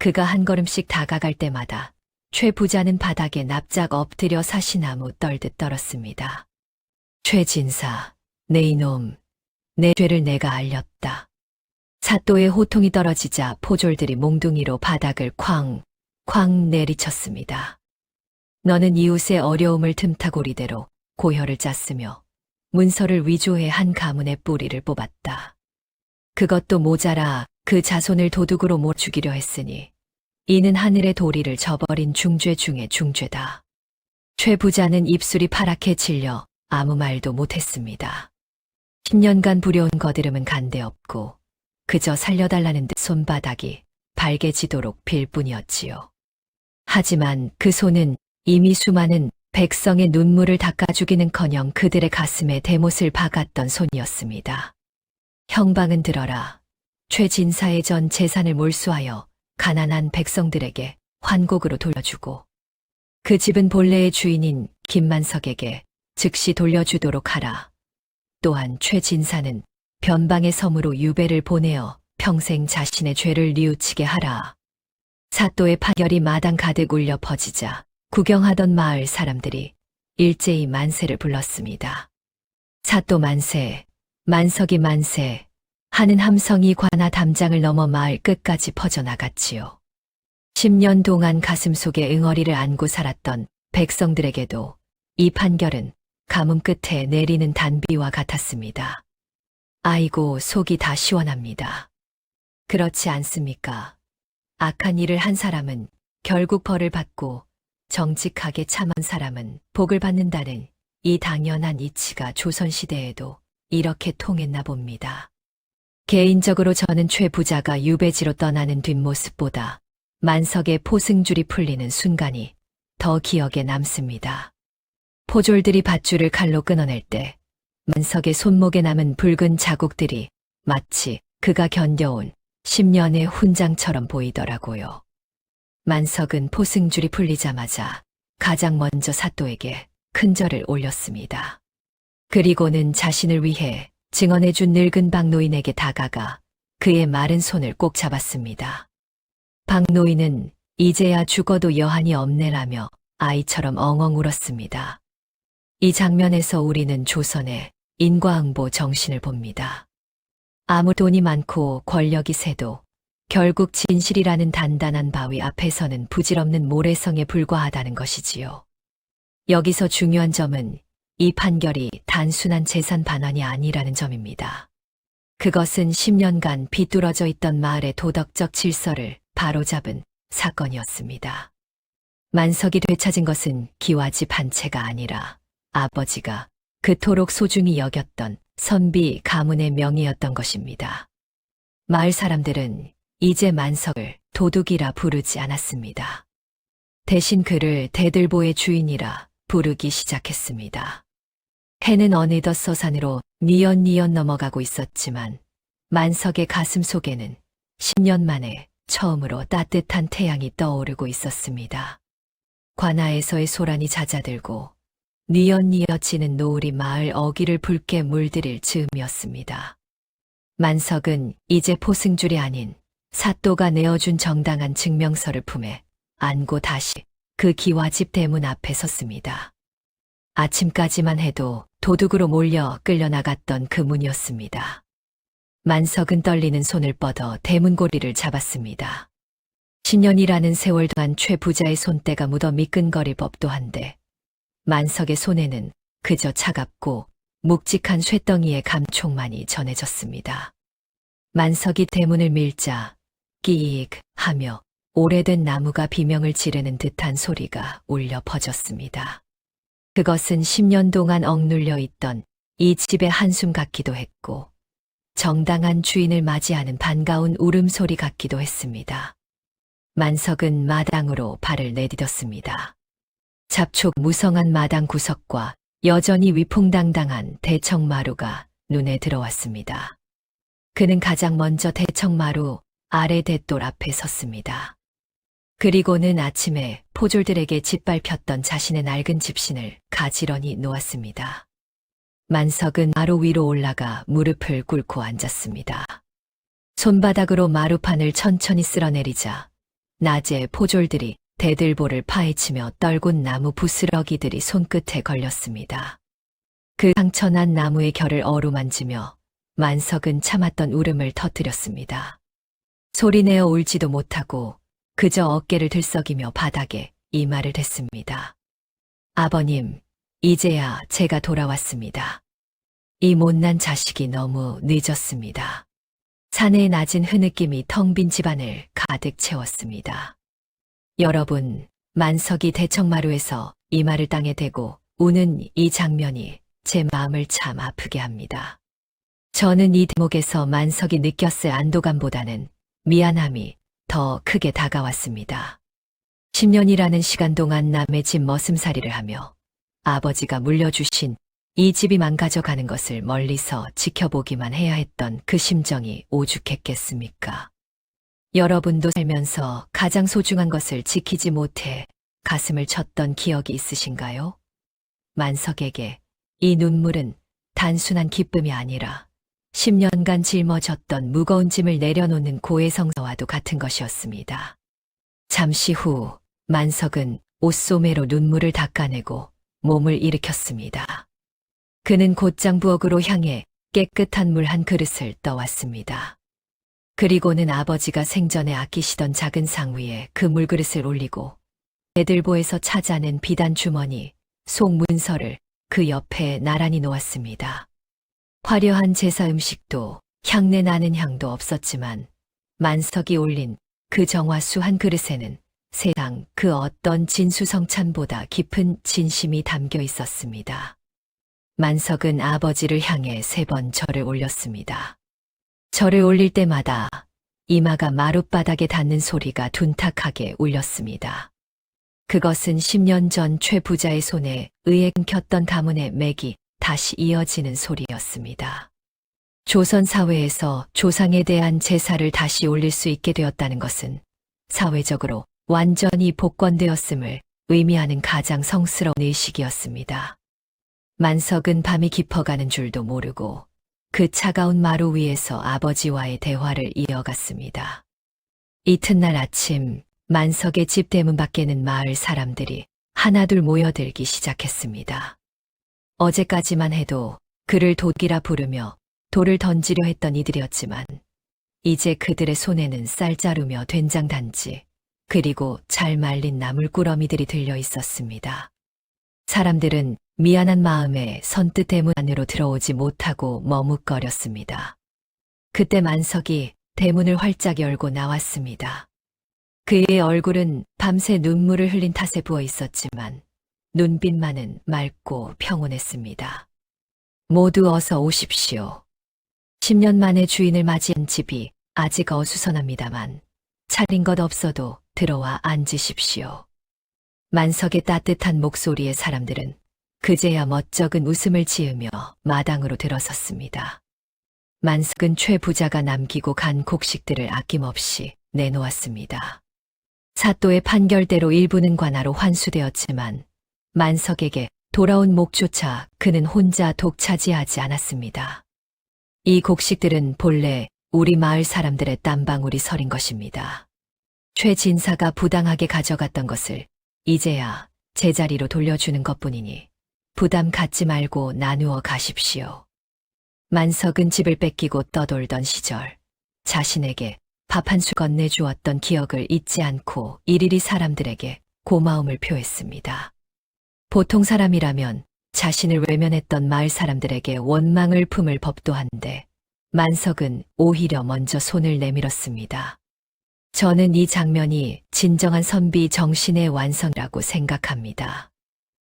그가 한 걸음씩 다가갈 때마다 최 부자는 바닥에 납작 엎드려 사시나무 떨듯 떨었습니다. 최 진사, 내 이놈, 내 죄를 내가 알렸다. 사또의 호통이 떨어지자 포졸들이 몽둥이로 바닥을 쾅 내리쳤습니다. 너는 이웃의 어려움을 틈타고리대로 고혈을 짰으며 문서를 위조해 한 가문의 뿌리를 뽑았다. 그것도 모자라 그 자손을 도둑으로 못 죽이려 했으니 이는 하늘의 도리를 저버린 중죄 중의 중죄다. 최 부자는 입술이 파랗게 질려 아무 말도 못했습니다. 10년간 부려온 거드름은 간데없고 그저 살려달라는 듯 손바닥이 발개지도록 빌 뿐이었지요. 하지만 그 손은 이미 수많은 백성의 눈물을 닦아 주기는커녕 그들의 가슴에 대못을 박았던 손이었습니다. 형방은 들어라. 최 진사의 전 재산을 몰수하여 가난한 백성들에게 환곡으로 돌려주고 그 집은 본래의 주인인 김만석에게 즉시 돌려주도록 하라. 또한 최 진사는 변방의 섬으로 유배를 보내어 평생 자신의 죄를 뉘우치게 하라. 사또의 판결이 마당 가득 울려 퍼지자 구경하던 마을 사람들이 일제히 만세를 불렀습니다. 사또 만세, 만석이 만세 하는 함성이 관아 담장을 넘어 마을 끝까지 퍼져나갔지요. 10년 동안 가슴속에 응어리를 안고 살았던 백성들에게도 이 판결은 가뭄 끝에 내리는 단비와 같았습니다. 아이고, 속이 다 시원합니다. 그렇지 않습니까? 악한 일을 한 사람은 결국 벌을 받고 정직하게 참은 사람은 복을 받는다는 이 당연한 이치가 조선시대에도 이렇게 통했나 봅니다. 개인적으로 저는 최 부자가 유배지로 떠나는 뒷모습보다 만석의 포승줄이 풀리는 순간이 더 기억에 남습니다. 포졸들이 밧줄을 칼로 끊어낼 때 만석의 손목에 남은 붉은 자국들이 마치 그가 견뎌온 10년의 훈장처럼 보이더라고요. 만석은 포승줄이 풀리자마자 가장 먼저 사또에게 큰절을 올렸습니다. 그리고는 자신을 위해 증언해준 늙은 박노인에게 다가가 그의 마른 손을 꼭 잡았습니다. 박노인은 이제야 죽어도 여한이 없네라며 아이처럼 엉엉 울었습니다. 이 장면에서 우리는 조선의 인과응보 정신을 봅니다. 아무 돈이 많고 권력이 세도 결국 진실이라는 단단한 바위 앞에서는 부질없는 모래성에 불과하다는 것이지요. 여기서 중요한 점은 이 판결이 단순한 재산 반환이 아니라는 점입니다. 그것은 10년간 비뚤어져 있던 마을의 도덕적 질서를 바로잡은 사건이었습니다. 만석이 되찾은 것은 기와집 한 채가 아니라 아버지가 그토록 소중히 여겼던 선비 가문의 명예였던 것입니다. 마을 사람들은 이제 만석을 도둑이라 부르지 않았습니다. 대신 그를 대들보의 주인이라 부르기 시작했습니다. 해는 어느덧 서산으로 뉘엿뉘엿 넘어가고 있었지만 만석의 가슴 속에는 10년 만에 처음으로 따뜻한 태양이 떠오르고 있었습니다. 관아에서의 소란이 잦아들고 뉘엿뉘엿 지는 노을이 마을 어귀를 붉게 물들일 즈음이었습니다. 만석은 이제 포승줄이 아닌 사또가 내어준 정당한 증명서를 품에 안고 다시 그 기와집 대문 앞에 섰습니다. 아침까지만 해도 도둑으로 몰려 끌려나갔던 그 문이었습니다. 만석은 떨리는 손을 뻗어 대문고리를 잡았습니다. 10년이라는 세월 동안 최 부자의 손때가 묻어 미끈거릴 법도 한데 만석의 손에는 그저 차갑고 묵직한 쇠덩이의 감촉만이 전해졌습니다. 만석이 대문을 밀자 끼익 하며 오래된 나무가 비명을 지르는 듯한 소리가 울려 퍼졌습니다. 그것은 10년 동안 억눌려 있던 이 집의 한숨 같기도 했고 정당한 주인을 맞이하는 반가운 울음소리 같기도 했습니다. 만석은 마당으로 발을 내디뎠습니다. 잡초무성한 마당 구석과 여전히 위풍당당한 대청마루가 눈에 들어왔습니다. 그는 가장 먼저 대청마루 아래 대돌 앞에 섰습니다. 그리고는 아침에 포졸들에게 짓밟혔던 자신의 낡은 집신을 가지런히 놓았습니다. 만석은 마루 위로 올라가 무릎을 꿇고 앉았습니다. 손바닥으로 마루판을 천천히 쓸어내리자 낮에 포졸들이 대들보를 파헤치며 떨군 나무 부스러기들이 손끝에 걸렸습니다. 그 상처난 나무의 결을 어루만지며 만석은 참았던 울음을 터뜨렸습니다. 소리내어 울지도 못하고 그저 어깨를 들썩이며 바닥에 이 말을 했습니다. 아버님, 이제야 제가 돌아왔습니다. 이 못난 자식이 너무 늦었습니다. 산의 낮은 흐느낌이 텅 빈 집안을 가득 채웠습니다. 여러분, 만석이 대청마루에서 이마를 땅에 대고 우는 이 장면이 제 마음을 참 아프게 합니다. 저는 이 대목에서 만석이 느꼈을 안도감보다는 미안함이 더 크게 다가왔습니다. 10년이라는 시간 동안 남의 집 머슴살이를 하며 아버지가 물려주신 이 집이 망가져가는 것을 멀리서 지켜보기만 해야 했던 그 심정이 오죽했겠습니까? 여러분도 살면서 가장 소중한 것을 지키지 못해 가슴을 쳤던 기억이 있으신가요? 만석에게 이 눈물은 단순한 기쁨이 아니라 10년간 짊어졌던 무거운 짐을 내려놓는 고해성사와도 같은 것이었습니다. 잠시 후 만석은 옷소매로 눈물을 닦아내고 몸을 일으켰습니다. 그는 곧장 부엌으로 향해 깨끗한 물 한 그릇을 떠왔습니다. 그리고는 아버지가 생전에 아끼시던 작은 상 위에 그 물그릇을 올리고 대들보에서 찾아낸 비단 주머니, 속 문서를 그 옆에 나란히 놓았습니다. 화려한 제사 음식도 향내 나는 향도 없었지만 만석이 올린 그 정화수 한 그릇에는 세상 그 어떤 진수성찬보다 깊은 진심이 담겨 있었습니다. 만석은 아버지를 향해 3번 절을 올렸습니다. 절을 올릴 때마다 이마가 마룻바닥에 닿는 소리가 둔탁하게 울렸습니다. 그것은 10년 전 최 부자의 손에 의해 끊겼던 가문의 맥이 다시 이어지는 소리였습니다. 조선 사회에서 조상에 대한 제사를 다시 올릴 수 있게 되었다는 것은 사회적으로 완전히 복권되었음을 의미하는 가장 성스러운 의식이었습니다. 만석은 밤이 깊어가는 줄도 모르고 그 차가운 마루 위에서 아버지와의 대화를 이어갔습니다. 이튿날 아침 만석의 집 대문 밖에는 마을 사람들이 하나둘 모여들기 시작했습니다. 어제까지만 해도 그를 도끼라 부르며 돌을 던지려 했던 이들이었지만 이제 그들의 손에는 쌀 자루며 된장 단지 그리고 잘 말린 나물꾸러미들이 들려 있었습니다. 사람들은 미안한 마음에 선뜻 대문 안으로 들어오지 못하고 머뭇거렸습니다. 그때 만석이 대문을 활짝 열고 나왔습니다. 그의 얼굴은 밤새 눈물을 흘린 탓에 부어 있었지만 눈빛만은 맑고 평온했습니다. 모두 어서 오십시오. 10년 만에 주인을 맞이한 집이 아직 어수선합니다만 차린 것 없어도 들어와 앉으십시오. 만석의 따뜻한 목소리에 사람들은 그제야 멋쩍은 웃음을 지으며 마당으로 들어섰습니다. 만석은 최 부자가 남기고 간 곡식들을 아낌없이 내놓았습니다. 사또의 판결대로 일부는 관하로 환수되었지만 만석에게 돌아온 목조차 그는 혼자 독차지하지 않았습니다. 이 곡식들은 본래 우리 마을 사람들의 땀방울이 서린 것입니다. 최 진사가 부당하게 가져갔던 것을 이제야 제자리로 돌려주는 것뿐이니 부담 갖지 말고 나누어 가십시오. 만석은 집을 뺏기고 떠돌던 시절 자신에게 밥 한 수 건네주었던 기억을 잊지 않고 일일이 사람들에게 고마움을 표했습니다. 보통 사람이라면 자신을 외면했던 마을 사람들에게 원망을 품을 법도 한데 만석은 오히려 먼저 손을 내밀었습니다. 저는 이 장면이 진정한 선비 정신의 완성이라고 생각합니다.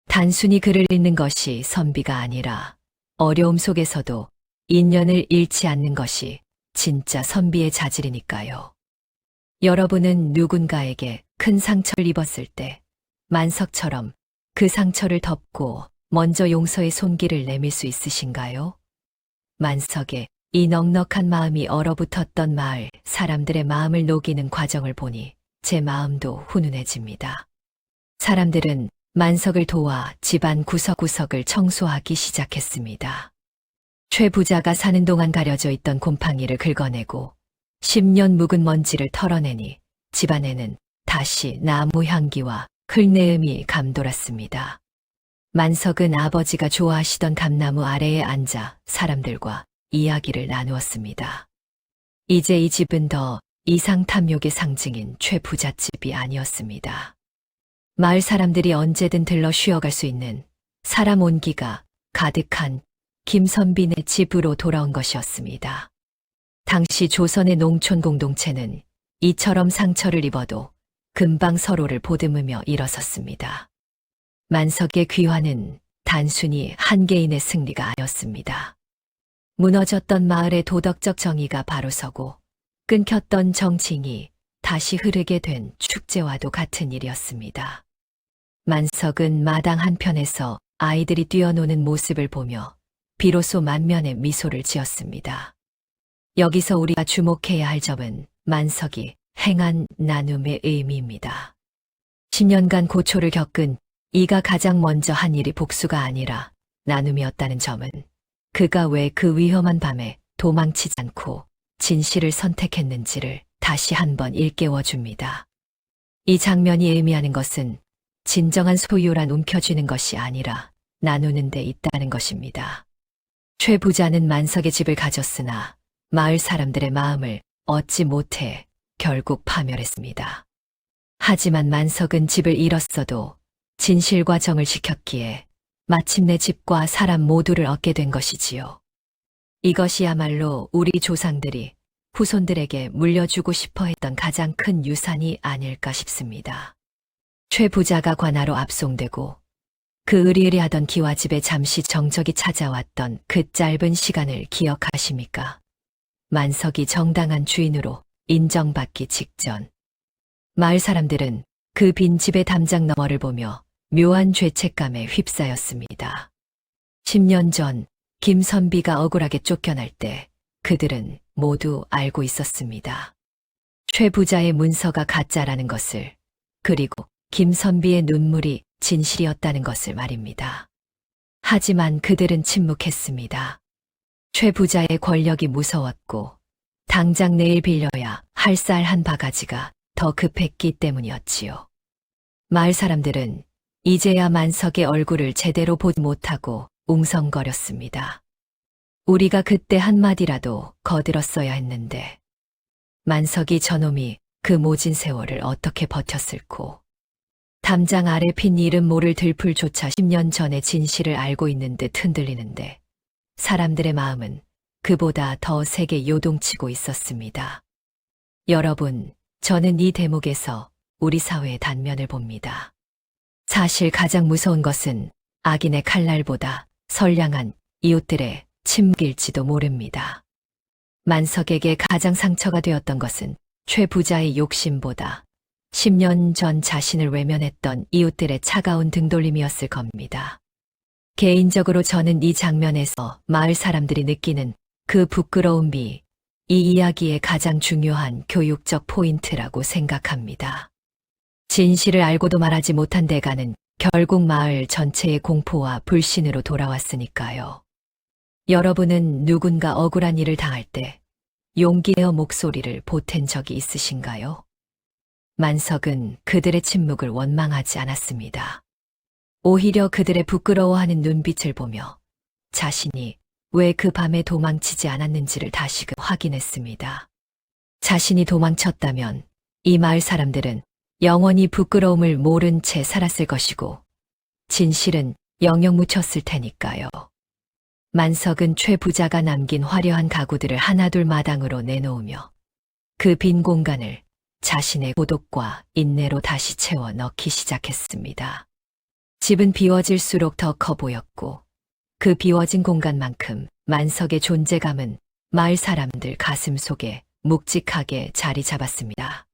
단순히 글을 읽는 것이 선비가 아니라 어려움 속에서도 인연을 잃지 않는 것이 진짜 선비의 자질이니까요. 여러분은 누군가에게 큰 상처를 입었을 때 만석처럼 그 상처를 덮고 먼저 용서의 손길을 내밀 수 있으신가요? 만석의 이 넉넉한 마음이 얼어붙었던 마을 사람들의 마음을 녹이는 과정을 보니 제 마음도 훈훈해집니다. 사람들은 만석을 도와 집안 구석구석을 청소하기 시작했습니다. 최 부자가 사는 동안 가려져 있던 곰팡이를 긁어내고 10년 묵은 먼지를 털어내니 집안에는 다시 나무 향기와 흘내음이 감돌았습니다. 만석은 아버지가 좋아하시던 감나무 아래에 앉아 사람들과 이야기를 나누었습니다. 이제 이 집은 더 이상 탐욕의 상징인 최 부잣집이 아니었습니다. 마을 사람들이 언제든 들러 쉬어갈 수 있는 사람 온기가 가득한 김선빈의 집으로 돌아온 것이었습니다. 당시 조선의 농촌 공동체는 이처럼 상처를 입어도 금방 서로를 보듬으며 일어섰습니다. 만석의 귀환은 단순히 한 개인의 승리가 아니었습니다. 무너졌던 마을의 도덕적 정의가 바로 서고 끊겼던 정칭이 다시 흐르게 된 축제와도 같은 일이었습니다. 만석은 마당 한편에서 아이들이 뛰어노는 모습을 보며 비로소 만면에 미소를 지었습니다. 여기서 우리가 주목해야 할 점은 만석이 행한 나눔의 의미입니다. 10년간 고초를 겪은 이가 가장 먼저 한 일이 복수가 아니라 나눔이었다는 점은 그가 왜 그 위험한 밤에 도망치지 않고 진실을 선택했는지를 다시 한번 일깨워 줍니다. 이 장면이 의미하는 것은 진정한 소유란 움켜쥐는 것이 아니라 나누는 데 있다는 것입니다. 최 부자는 만석의 집을 가졌으나 마을 사람들의 마음을 얻지 못해 결국 파멸했습니다. 하지만 만석은 집을 잃었어도 진실과 정을 지켰기에 마침내 집과 사람 모두를 얻게 된 것이지요. 이것이야말로 우리 조상들이 후손들에게 물려주고 싶어 했던 가장 큰 유산이 아닐까 싶습니다. 최 부자가 관하로 압송되고 그 으리으리하던 기와집에 잠시 정적이 찾아왔던 그 짧은 시간을 기억하십니까? 만석이 정당한 주인으로 인정받기 직전. 마을 사람들은 그 빈 집의 담장 너머를 보며 묘한 죄책감에 휩싸였습니다. 10년 전 김선비가 억울하게 쫓겨날 때 그들은 모두 알고 있었습니다. 최 부자의 문서가 가짜라는 것을, 그리고 김선비의 눈물이 진실이었다는 것을 말입니다. 하지만 그들은 침묵했습니다. 최 부자의 권력이 무서웠고 당장 내일 빌려야 할 쌀 한 바가지가 더 급했기 때문이었지요. 마을 사람들은 이제야 만석의 얼굴을 제대로 보지 못하고 웅성거렸습니다. 우리가 그때 한마디라도 거들었어야 했는데 만석이 저놈이 그 모진 세월을 어떻게 버텼을꼬. 담장 아래 핀 이름 모를 들풀조차 10년 전의 진실을 알고 있는 듯 흔들리는데 사람들의 마음은 그보다 더 세게 요동치고 있었습니다. 여러분, 저는 이 대목에서 우리 사회의 단면을 봅니다. 사실 가장 무서운 것은 악인의 칼날보다 선량한 이웃들의 침묵일지도 모릅니다. 만석에게 가장 상처가 되었던 것은 최 부자의 욕심보다 10년 전 자신을 외면했던 이웃들의 차가운 등돌림이었을 겁니다. 개인적으로 저는 이 장면에서 마을 사람들이 느끼는 그 부끄러움이 이 이야기의 가장 중요한 교육적 포인트라고 생각합니다. 진실을 알고도 말하지 못한 대가는 결국 마을 전체의 공포와 불신으로 돌아왔으니까요. 여러분은 누군가 억울한 일을 당할 때 용기내어 목소리를 보탠 적이 있으신가요? 만석은 그들의 침묵을 원망하지 않았습니다. 오히려 그들의 부끄러워하는 눈빛을 보며 자신이 왜 그 밤에 도망치지 않았는지를 다시금 확인했습니다. 자신이 도망쳤다면 이 마을 사람들은 영원히 부끄러움을 모른 채 살았을 것이고 진실은 영영 묻혔을 테니까요. 만석은 최 부자가 남긴 화려한 가구들을 하나둘 마당으로 내놓으며 그 빈 공간을 자신의 고독과 인내로 다시 채워 넣기 시작했습니다. 집은 비워질수록 더 커 보였고 그 비워진 공간만큼 만석의 존재감은 마을 사람들 가슴 속에 묵직하게 자리 잡았습니다.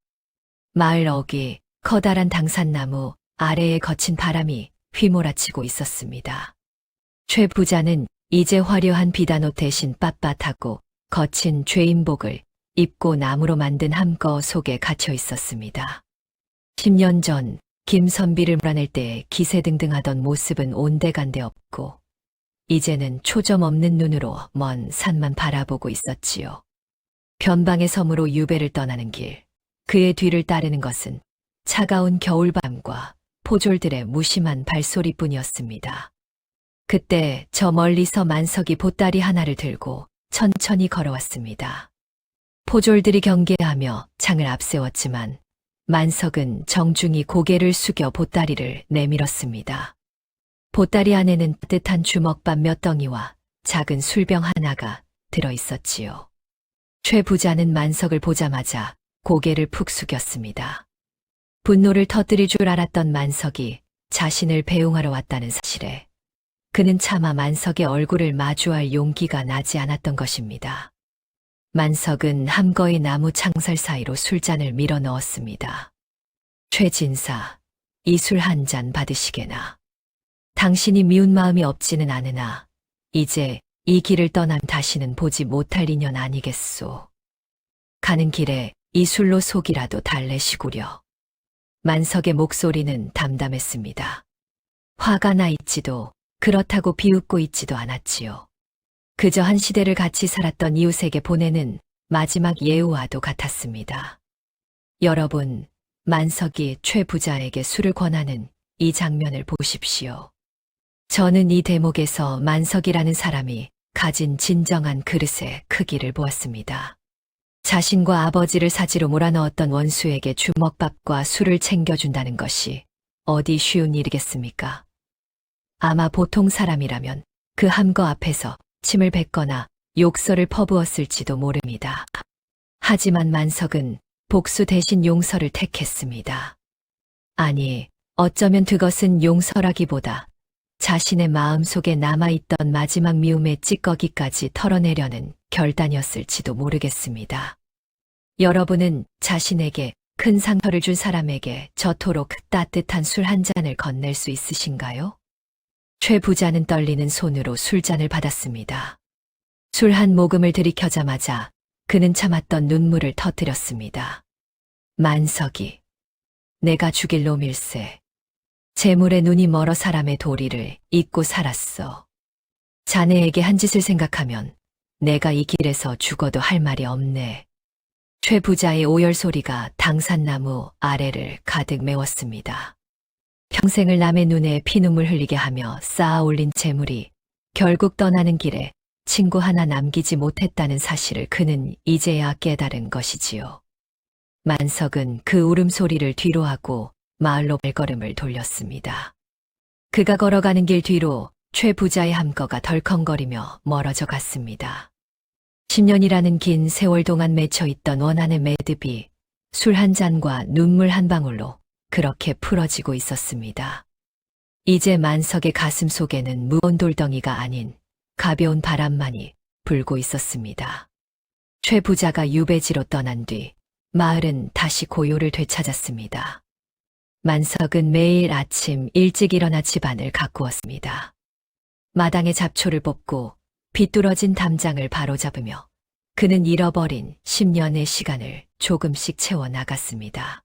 마을 어귀, 커다란 당산나무 아래에 거친 바람이 휘몰아치고 있었습니다. 최 부자는 이제 화려한 비단옷 대신 빳빳하고 거친 죄인복을 입고 나무로 만든 함거 속에 갇혀 있었습니다. 10년 전 김선비를 몰아낼 때 기세등등하던 모습은 온데간데 없고 이제는 초점 없는 눈으로 먼 산만 바라보고 있었지요. 변방의 섬으로 유배를 떠나는 길, 그의 뒤를 따르는 것은 차가운 겨울밤과 포졸들의 무심한 발소리뿐이었습니다. 그때 저 멀리서 만석이 보따리 하나를 들고 천천히 걸어왔습니다. 포졸들이 경계하며 창을 앞세웠지만 만석은 정중히 고개를 숙여 보따리를 내밀었습니다. 보따리 안에는 따뜻한 주먹밥 몇 덩이와 작은 술병 하나가 들어있었지요. 최 부자는 만석을 보자마자 고개를 푹 숙였습니다. 분노를 터뜨릴 줄 알았던 만석이 자신을 배웅하러 왔다는 사실에 그는 차마 만석의 얼굴을 마주할 용기가 나지 않았던 것입니다. 만석은 함거의 나무 창살 사이로 술잔을 밀어 넣었습니다. 최 진사, 이 술 한 잔 받으시게나. 당신이 미운 마음이 없지는 않으나 이제 이 길을 떠남 다시는 보지 못할 인연 아니겠소. 가는 길에 이 술로 속이라도 달래시구려. 만석의 목소리는 담담했습니다. 화가 나 있지도 그렇다고 비웃고 있지도 않았지요. 그저 한 시대를 같이 살았던 이웃에게 보내는 마지막 예우와도 같았습니다. 여러분, 만석이 최 부자에게 술을 권하는 이 장면을 보십시오. 저는 이 대목에서 만석이라는 사람이 가진 진정한 그릇의 크기를 보았습니다. 자신과 아버지를 사지로 몰아넣었던 원수에게 주먹밥과 술을 챙겨준다는 것이 어디 쉬운 일이겠습니까? 아마 보통 사람이라면 그 함거 앞에서 침을 뱉거나 욕설을 퍼부었을지도 모릅니다. 하지만 만석은 복수 대신 용서를 택했습니다. 아니, 어쩌면 그것은 용서라기보다 자신의 마음속에 남아있던 마지막 미움의 찌꺼기까지 털어내려는 결단이었을지도 모르겠습니다. 여러분은 자신에게 큰 상처를 준 사람에게 저토록 따뜻한 술 한 잔을 건넬 수 있으신가요? 최 부자는 떨리는 손으로 술잔을 받았습니다. 술 한 모금을 들이켜자마자 그는 참았던 눈물을 터뜨렸습니다. 만석이, 내가 죽일 놈일세. 재물에 눈이 멀어 사람의 도리를 잊고 살았어. 자네에게 한 짓을 생각하면 내가 이 길에서 죽어도 할 말이 없네. 최 부자의 오열 소리가 당산나무 아래를 가득 메웠습니다. 평생을 남의 눈에 피눈물 흘리게 하며 쌓아 올린 재물이 결국 떠나는 길에 친구 하나 남기지 못했다는 사실을 그는 이제야 깨달은 것이지요. 만석은 그 울음소리를 뒤로하고 마을로 발걸음을 돌렸습니다. 그가 걸어가는 길 뒤로 최 부자의 함거가 덜컹거리며 멀어져 갔습니다. 10년이라는 긴 세월 동안 맺혀있던 원한의 매듭이 술 한 잔과 눈물 한 방울로 그렇게 풀어지고 있었습니다. 이제 만석의 가슴 속에는 무거운 돌덩이가 아닌 가벼운 바람만이 불고 있었습니다. 최 부자가 유배지로 떠난 뒤 마을은 다시 고요를 되찾았습니다. 만석은 매일 아침 일찍 일어나 집안을 가꾸었습니다. 마당에 잡초를 뽑고 비뚤어진 담장을 바로잡으며 그는 잃어버린 10년의 시간을 조금씩 채워 나갔습니다.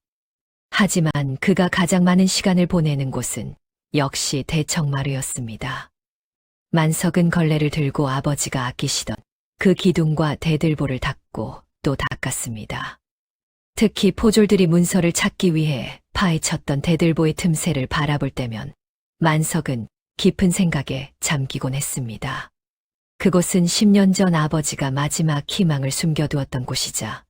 하지만 그가 가장 많은 시간을 보내는 곳은 역시 대청마루였습니다. 만석은 걸레를 들고 아버지가 아끼시던 그 기둥과 대들보를 닦고 또 닦았습니다. 특히 포졸들이 문서를 찾기 위해 파헤쳤던 대들보의 틈새를 바라볼 때면 만석은 깊은 생각에 잠기곤 했습니다. 그곳은 10년 전 아버지가 마지막 희망을 숨겨두었던 곳이자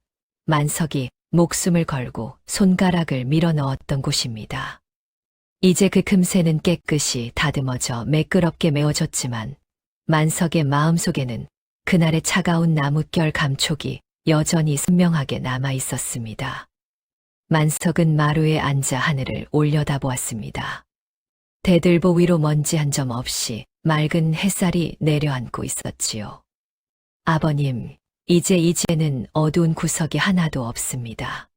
만석이 목숨을 걸고 손가락을 밀어 넣었던 곳입니다. 이제 그 틈새는 깨끗이 다듬어져 매끄럽게 메워졌지만 만석의 마음속에는 그날의 차가운 나뭇결 감촉이 여전히 선명하게 남아 있었습니다. 만석은 마루에 앉아 하늘을 올려다보았습니다. 대들보 위로 먼지 한 점 없이 맑은 햇살이 내려앉고 있었지요. 아버님, 이제는 어두운 구석이 하나도 없습니다.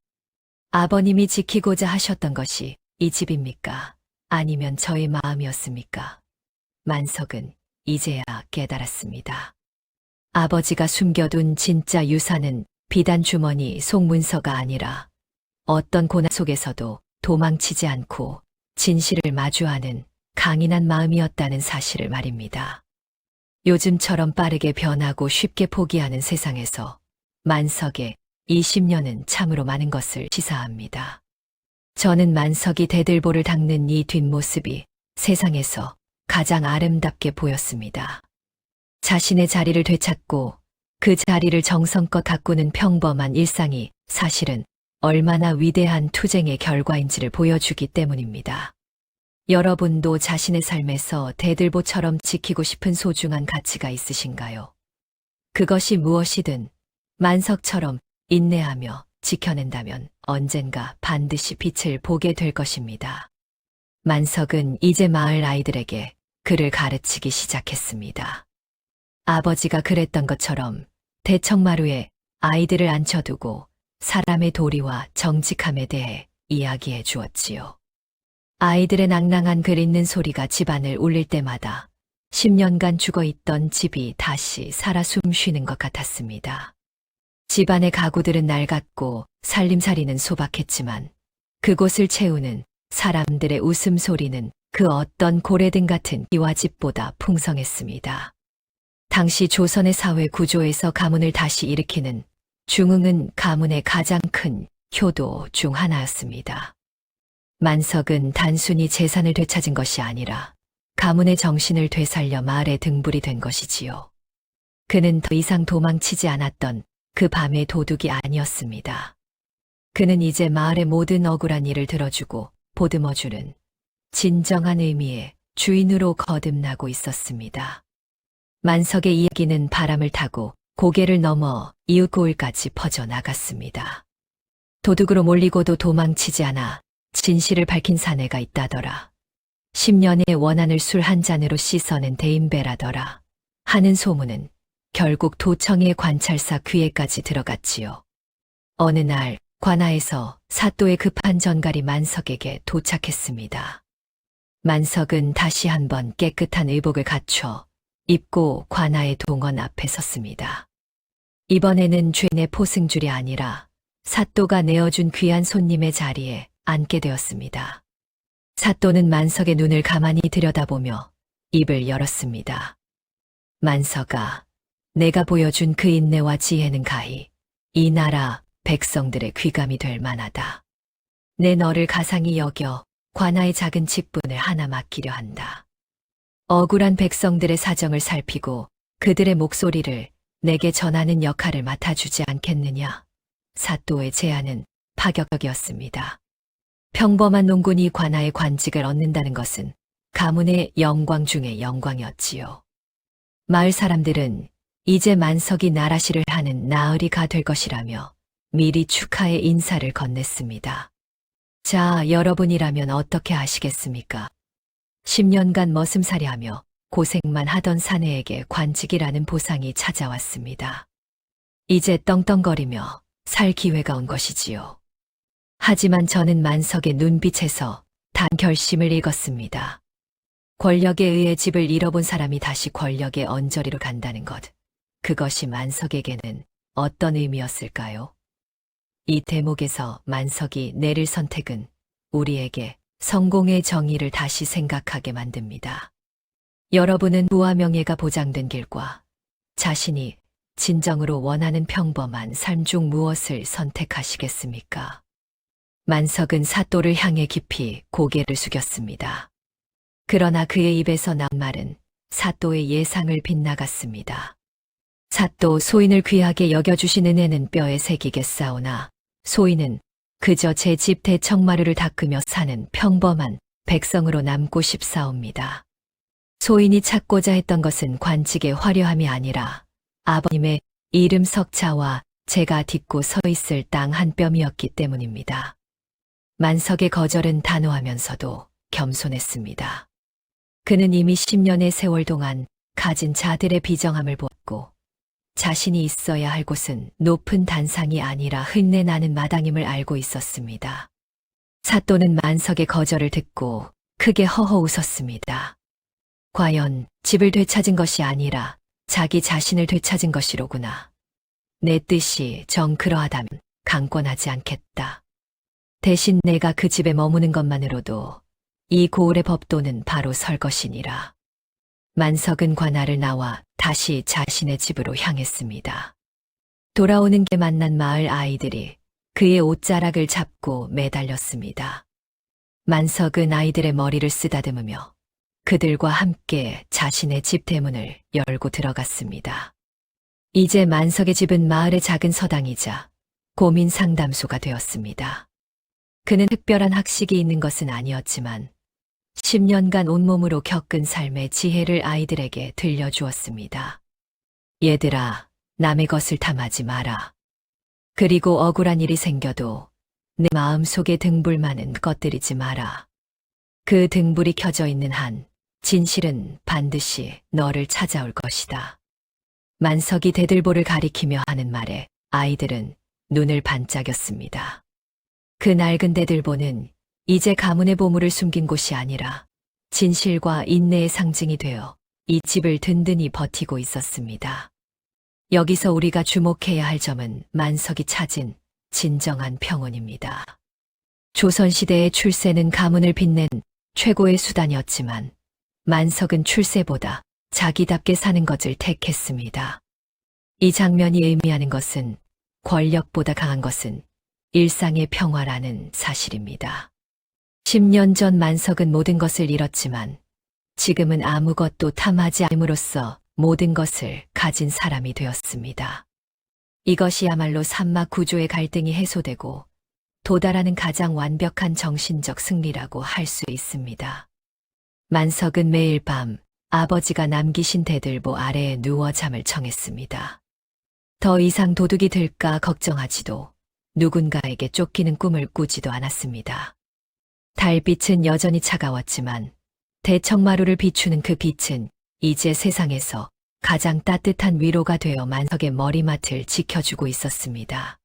아버님이 지키고자 하셨던 것이 이 집입니까? 아니면 저의 마음이었습니까? 만석은 이제야 깨달았습니다. 아버지가 숨겨둔 진짜 유산은 비단 주머니 속 문서가 아니라 어떤 고난 속에서도 도망치지 않고 진실을 마주하는 강인한 마음이었다는 사실을 말입니다. 요즘처럼 빠르게 변하고 쉽게 포기하는 세상에서 만석의 20년은 참으로 많은 것을 시사합니다. 저는 만석이 대들보를 닦는 이 뒷모습이 세상에서 가장 아름답게 보였습니다. 자신의 자리를 되찾고 그 자리를 정성껏 가꾸는 평범한 일상이 사실은 얼마나 위대한 투쟁의 결과인지를 보여주기 때문입니다. 여러분도 자신의 삶에서 대들보처럼 지키고 싶은 소중한 가치가 있으신가요? 그것이 무엇이든 만석처럼 인내하며 지켜낸다면 언젠가 반드시 빛을 보게 될 것입니다. 만석은 이제 마을 아이들에게 그를 가르치기 시작했습니다. 아버지가 그랬던 것처럼 대청마루에 아이들을 앉혀두고 사람의 도리와 정직함에 대해 이야기해 주었지요. 아이들의 낭낭한 글 읽는 소리가 집안을 울릴 때마다 10년간 죽어있던 집이 다시 살아 숨쉬는 것 같았습니다. 집안의 가구들은 낡았고 살림살이는 소박했지만 그곳을 채우는 사람들의 웃음소리는 그 어떤 고래등 같은 기와집보다 풍성했습니다. 당시 조선의 사회 구조에서 가문을 다시 일으키는 중흥은 가문의 가장 큰 효도 중 하나였습니다. 만석은 단순히 재산을 되찾은 것이 아니라 가문의 정신을 되살려 마을의 등불이 된 것이지요. 그는 더 이상 도망치지 않았던 그 밤의 도둑이 아니었습니다. 그는 이제 마을의 모든 억울한 일을 들어주고 보듬어주는 진정한 의미의 주인으로 거듭나고 있었습니다. 만석의 이야기는 바람을 타고 고개를 넘어 이웃 고을까지 퍼져나갔습니다. 도둑으로 몰리고도 도망치지 않아 진실을 밝힌 사내가 있다더라. 10년의 원한을 술 한 잔으로 씻어낸 대인배라더라. 하는 소문은 결국 도청의 관찰사 귀에까지 들어갔지요. 어느 날 관아에서 사또의 급한 전갈이 만석에게 도착했습니다. 만석은 다시 한번 깨끗한 의복을 갖춰 입고 관아의 동원 앞에 섰습니다. 이번에는 죄의 포승줄이 아니라 사또가 내어준 귀한 손님의 자리에 앉게 되었습니다. 사또는 만석의 눈을 가만히 들여다보며 입을 열었습니다. 만석아, 내가 보여준 그 인내와 지혜는 가히 이 나라 백성들의 귀감이 될 만하다. 내 너를 가상히 여겨 관아의 작은 직분을 하나 맡기려 한다. 억울한 백성들의 사정을 살피고 그들의 목소리를 내게 전하는 역할을 맡아주지 않겠느냐. 사또의 제안은 파격적이었습니다. 평범한 농군이 관아의 관직을 얻는다는 것은 가문의 영광 중의 영광이었지요. 마을 사람들은 이제 만석이 나라시를 하는 나으리가 될 것이라며 미리 축하의 인사를 건넸습니다. 자, 여러분이라면 어떻게 하시겠습니까? 10년간 머슴살이하며 고생만 하던 사내에게 관직이라는 보상이 찾아왔습니다. 이제 떵떵거리며 살 기회가 온 것이지요. 하지만 저는 만석의 눈빛에서 단 결심을 읽었습니다. 권력에 의해 집을 잃어본 사람이 다시 권력의 언저리로 간다는 것. 그것이 만석에게는 어떤 의미였을까요? 이 대목에서 만석이 내릴 선택은 우리에게 성공의 정의를 다시 생각하게 만듭니다. 여러분은 부와 명예가 보장된 길과 자신이 진정으로 원하는 평범한 삶 중 무엇을 선택하시겠습니까? 만석은 사또를 향해 깊이 고개를 숙였습니다. 그러나 그의 입에서 나온 말은 사또의 예상을 빗나갔습니다. 사또, 소인을 귀하게 여겨주신 은혜는 뼈에 새기겠사오나 소인은 그저 제 집 대청마루를 닦으며 사는 평범한 백성으로 남고 싶사옵니다. 소인이 찾고자 했던 것은 관직의 화려함이 아니라 아버님의 이름 석자와 제가 딛고 서 있을 땅 한 뼘이었기 때문입니다. 만석의 거절은 단호하면서도 겸손했습니다. 그는 이미 10년의 세월 동안 가진 자들의 비정함을 보았고 자신이 있어야 할 곳은 높은 단상이 아니라 흙내 나는 마당임을 알고 있었습니다. 사또는 만석의 거절을 듣고 크게 허허 웃었습니다. 과연 집을 되찾은 것이 아니라 자기 자신을 되찾은 것이로구나. 내 뜻이 정 그러하다면 강권하지 않겠다. 대신 내가 그 집에 머무는 것만으로도 이 고을의 법도는 바로 설 것이니라. 만석은 관할을 나와 다시 자신의 집으로 향했습니다. 돌아오는 게 만난 마을 아이들이 그의 옷자락을 잡고 매달렸습니다. 만석은 아이들의 머리를 쓰다듬으며 그들과 함께 자신의 집 대문을 열고 들어갔습니다. 이제 만석의 집은 마을의 작은 서당이자 고민 상담소가 되었습니다. 그는 특별한 학식이 있는 것은 아니었지만 10년간 온몸으로 겪은 삶의 지혜를 아이들에게 들려주었습니다. 얘들아, 남의 것을 탐하지 마라. 그리고 억울한 일이 생겨도 내 마음속에 등불만은 꺼뜨리지 마라. 그 등불이 켜져 있는 한 진실은 반드시 너를 찾아올 것이다. 만석이 대들보를 가리키며 하는 말에 아이들은 눈을 반짝였습니다. 그 낡은 대들보는 이제 가문의 보물을 숨긴 곳이 아니라 진실과 인내의 상징이 되어 이 집을 든든히 버티고 있었습니다. 여기서 우리가 주목해야 할 점은 만석이 찾은 진정한 평온입니다. 조선시대의 출세는 가문을 빛낸 최고의 수단이었지만 만석은 출세보다 자기답게 사는 것을 택했습니다. 이 장면이 의미하는 것은 권력보다 강한 것은 일상의 평화라는 사실입니다. 10년 전 만석은 모든 것을 잃었지만 지금은 아무것도 탐하지 않음으로써 모든 것을 가진 사람이 되었습니다. 이것이야말로 삼막 구조의 갈등이 해소되고 도달하는 가장 완벽한 정신적 승리라고 할 수 있습니다. 만석은 매일 밤 아버지가 남기신 대들보 아래에 누워 잠을 청했습니다. 더 이상 도둑이 들까 걱정하지도 누군가에게 쫓기는 꿈을 꾸지도 않았습니다. 달빛은 여전히 차가웠지만 대청마루를 비추는 그 빛은 이제 세상에서 가장 따뜻한 위로가 되어 만석의 머리맡을 지켜주고 있었습니다.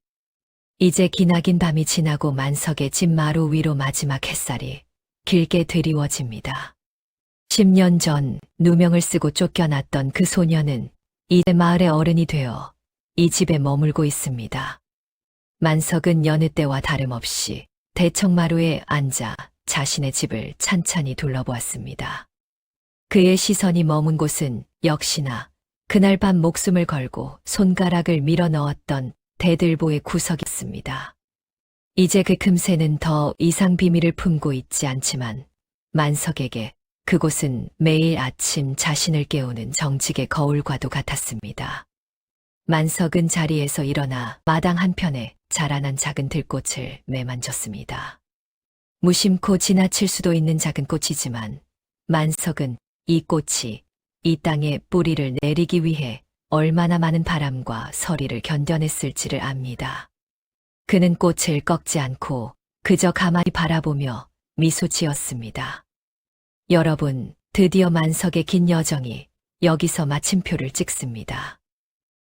이제 기나긴 밤이 지나고 만석의 집 마루 위로 마지막 햇살이 길게 드리워집니다. 10년 전 누명을 쓰고 쫓겨났던 그 소녀는 이제 마을의 어른이 되어 이 집에 머물고 있습니다. 만석은 여느 때와 다름없이 대청마루에 앉아 자신의 집을 찬찬히 둘러보았습니다. 그의 시선이 머문 곳은 역시나 그날 밤 목숨을 걸고 손가락을 밀어 넣었던 대들보의 구석이었습니다. 이제 그 금세는 더 이상 비밀을 품고 있지 않지만 만석에게 그곳은 매일 아침 자신을 깨우는 정직의 거울과도 같았습니다. 만석은 자리에서 일어나 마당 한편에 자라난 작은 들꽃을 매만졌습니다. 무심코 지나칠 수도 있는 작은 꽃이지만 만석은 이 꽃이 이 땅에 뿌리를 내리기 위해 얼마나 많은 바람과 서리를 견뎌냈을지를 압니다. 그는 꽃을 꺾지 않고 그저 가만히 바라보며 미소 지었습니다. 여러분, 드디어 만석의 긴 여정이 여기서 마침표를 찍습니다.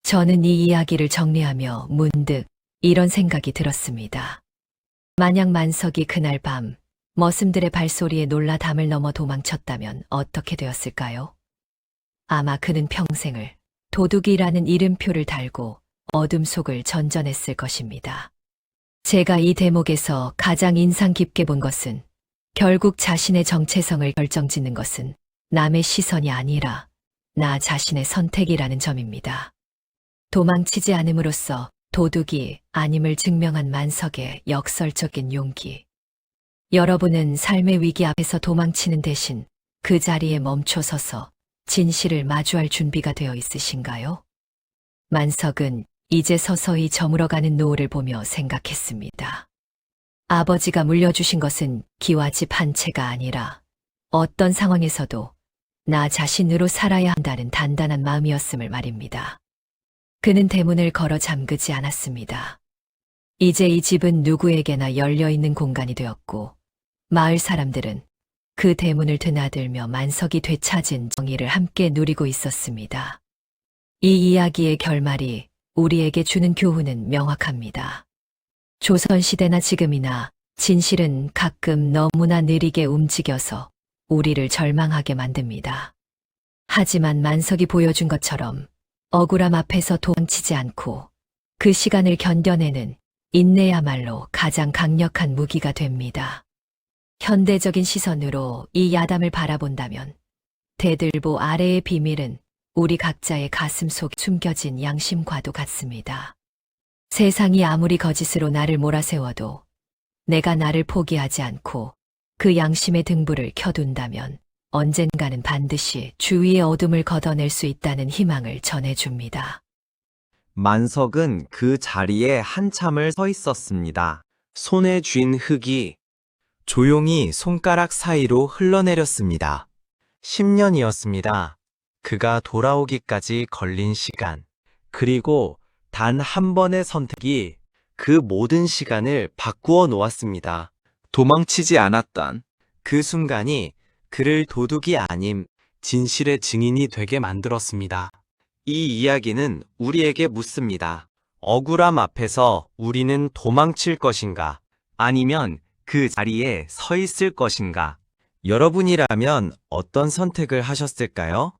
저는 이 이야기를 정리하며 문득 이런 생각이 들었습니다. 만약 만석이 그날 밤 머슴들의 발소리에 놀라 담을 넘어 도망쳤다면 어떻게 되었을까요? 아마 그는 평생을 도둑이라는 이름표를 달고 어둠 속을 전전했을 것입니다. 제가 이 대목에서 가장 인상 깊게 본 것은 결국 자신의 정체성을 결정짓는 것은 남의 시선이 아니라 나 자신의 선택이라는 점입니다. 도망치지 않음으로써 도둑이 아님을 증명한 만석의 역설적인 용기. 여러분은 삶의 위기 앞에서 도망치는 대신 그 자리에 멈춰서서 진실을 마주할 준비가 되어 있으신가요? 만석은 이제 서서히 저물어가는 노을을 보며 생각했습니다. 아버지가 물려주신 것은 기와 집 한 채가 아니라 어떤 상황에서도 나 자신으로 살아야 한다는 단단한 마음이었음을 말입니다. 그는 대문을 걸어 잠그지 않았습니다. 이제 이 집은 누구에게나 열려있는 공간이 되었고 마을 사람들은 그 대문을 드나들며 만석이 되찾은 정의를 함께 누리고 있었습니다. 이 이야기의 결말이 우리에게 주는 교훈은 명확합니다. 조선시대나 지금이나 진실은 가끔 너무나 느리게 움직여서 우리를 절망하게 만듭니다. 하지만 만석이 보여준 것처럼 억울함 앞에서 도망치지 않고 그 시간을 견뎌내는 인내야말로 가장 강력한 무기가 됩니다. 현대적인 시선으로 이 야담을 바라본다면 대들보 아래의 비밀은 우리 각자의 가슴 속에 숨겨진 양심과도 같습니다. 세상이 아무리 거짓으로 나를 몰아세워도 내가 나를 포기하지 않고 그 양심의 등불을 켜둔다면 언젠가는 반드시 주위의 어둠을 걷어낼 수 있다는 희망을 전해줍니다. 만석은 그 자리에 한참을 서 있었습니다. 손에 쥔 흙이 조용히 손가락 사이로 흘러내렸습니다. 10년이었습니다. 그가 돌아오기까지 걸린 시간. 그리고 단 한 번의 선택이 그 모든 시간을 바꾸어 놓았습니다. 도망치지 않았던 그 순간이 그를 도둑이 아님 진실의 증인이 되게 만들었습니다. 이 이야기는 우리에게 묻습니다. 억울함 앞에서 우리는 도망칠 것인가? 아니면 그 자리에 서 있을 것인가? 여러분이라면 어떤 선택을 하셨을까요?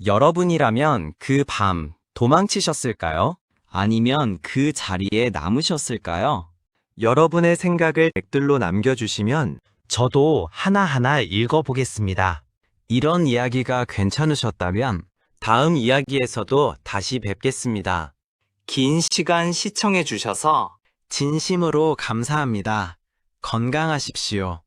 여러분이라면 그 밤 도망치셨을까요? 아니면 그 자리에 남으셨을까요? 여러분의 생각을 댓글로 남겨주시면 저도 하나하나 읽어보겠습니다. 이런 이야기가 괜찮으셨다면 다음 이야기에서도 다시 뵙겠습니다. 긴 시간 시청해주셔서 진심으로 감사합니다. 건강하십시오.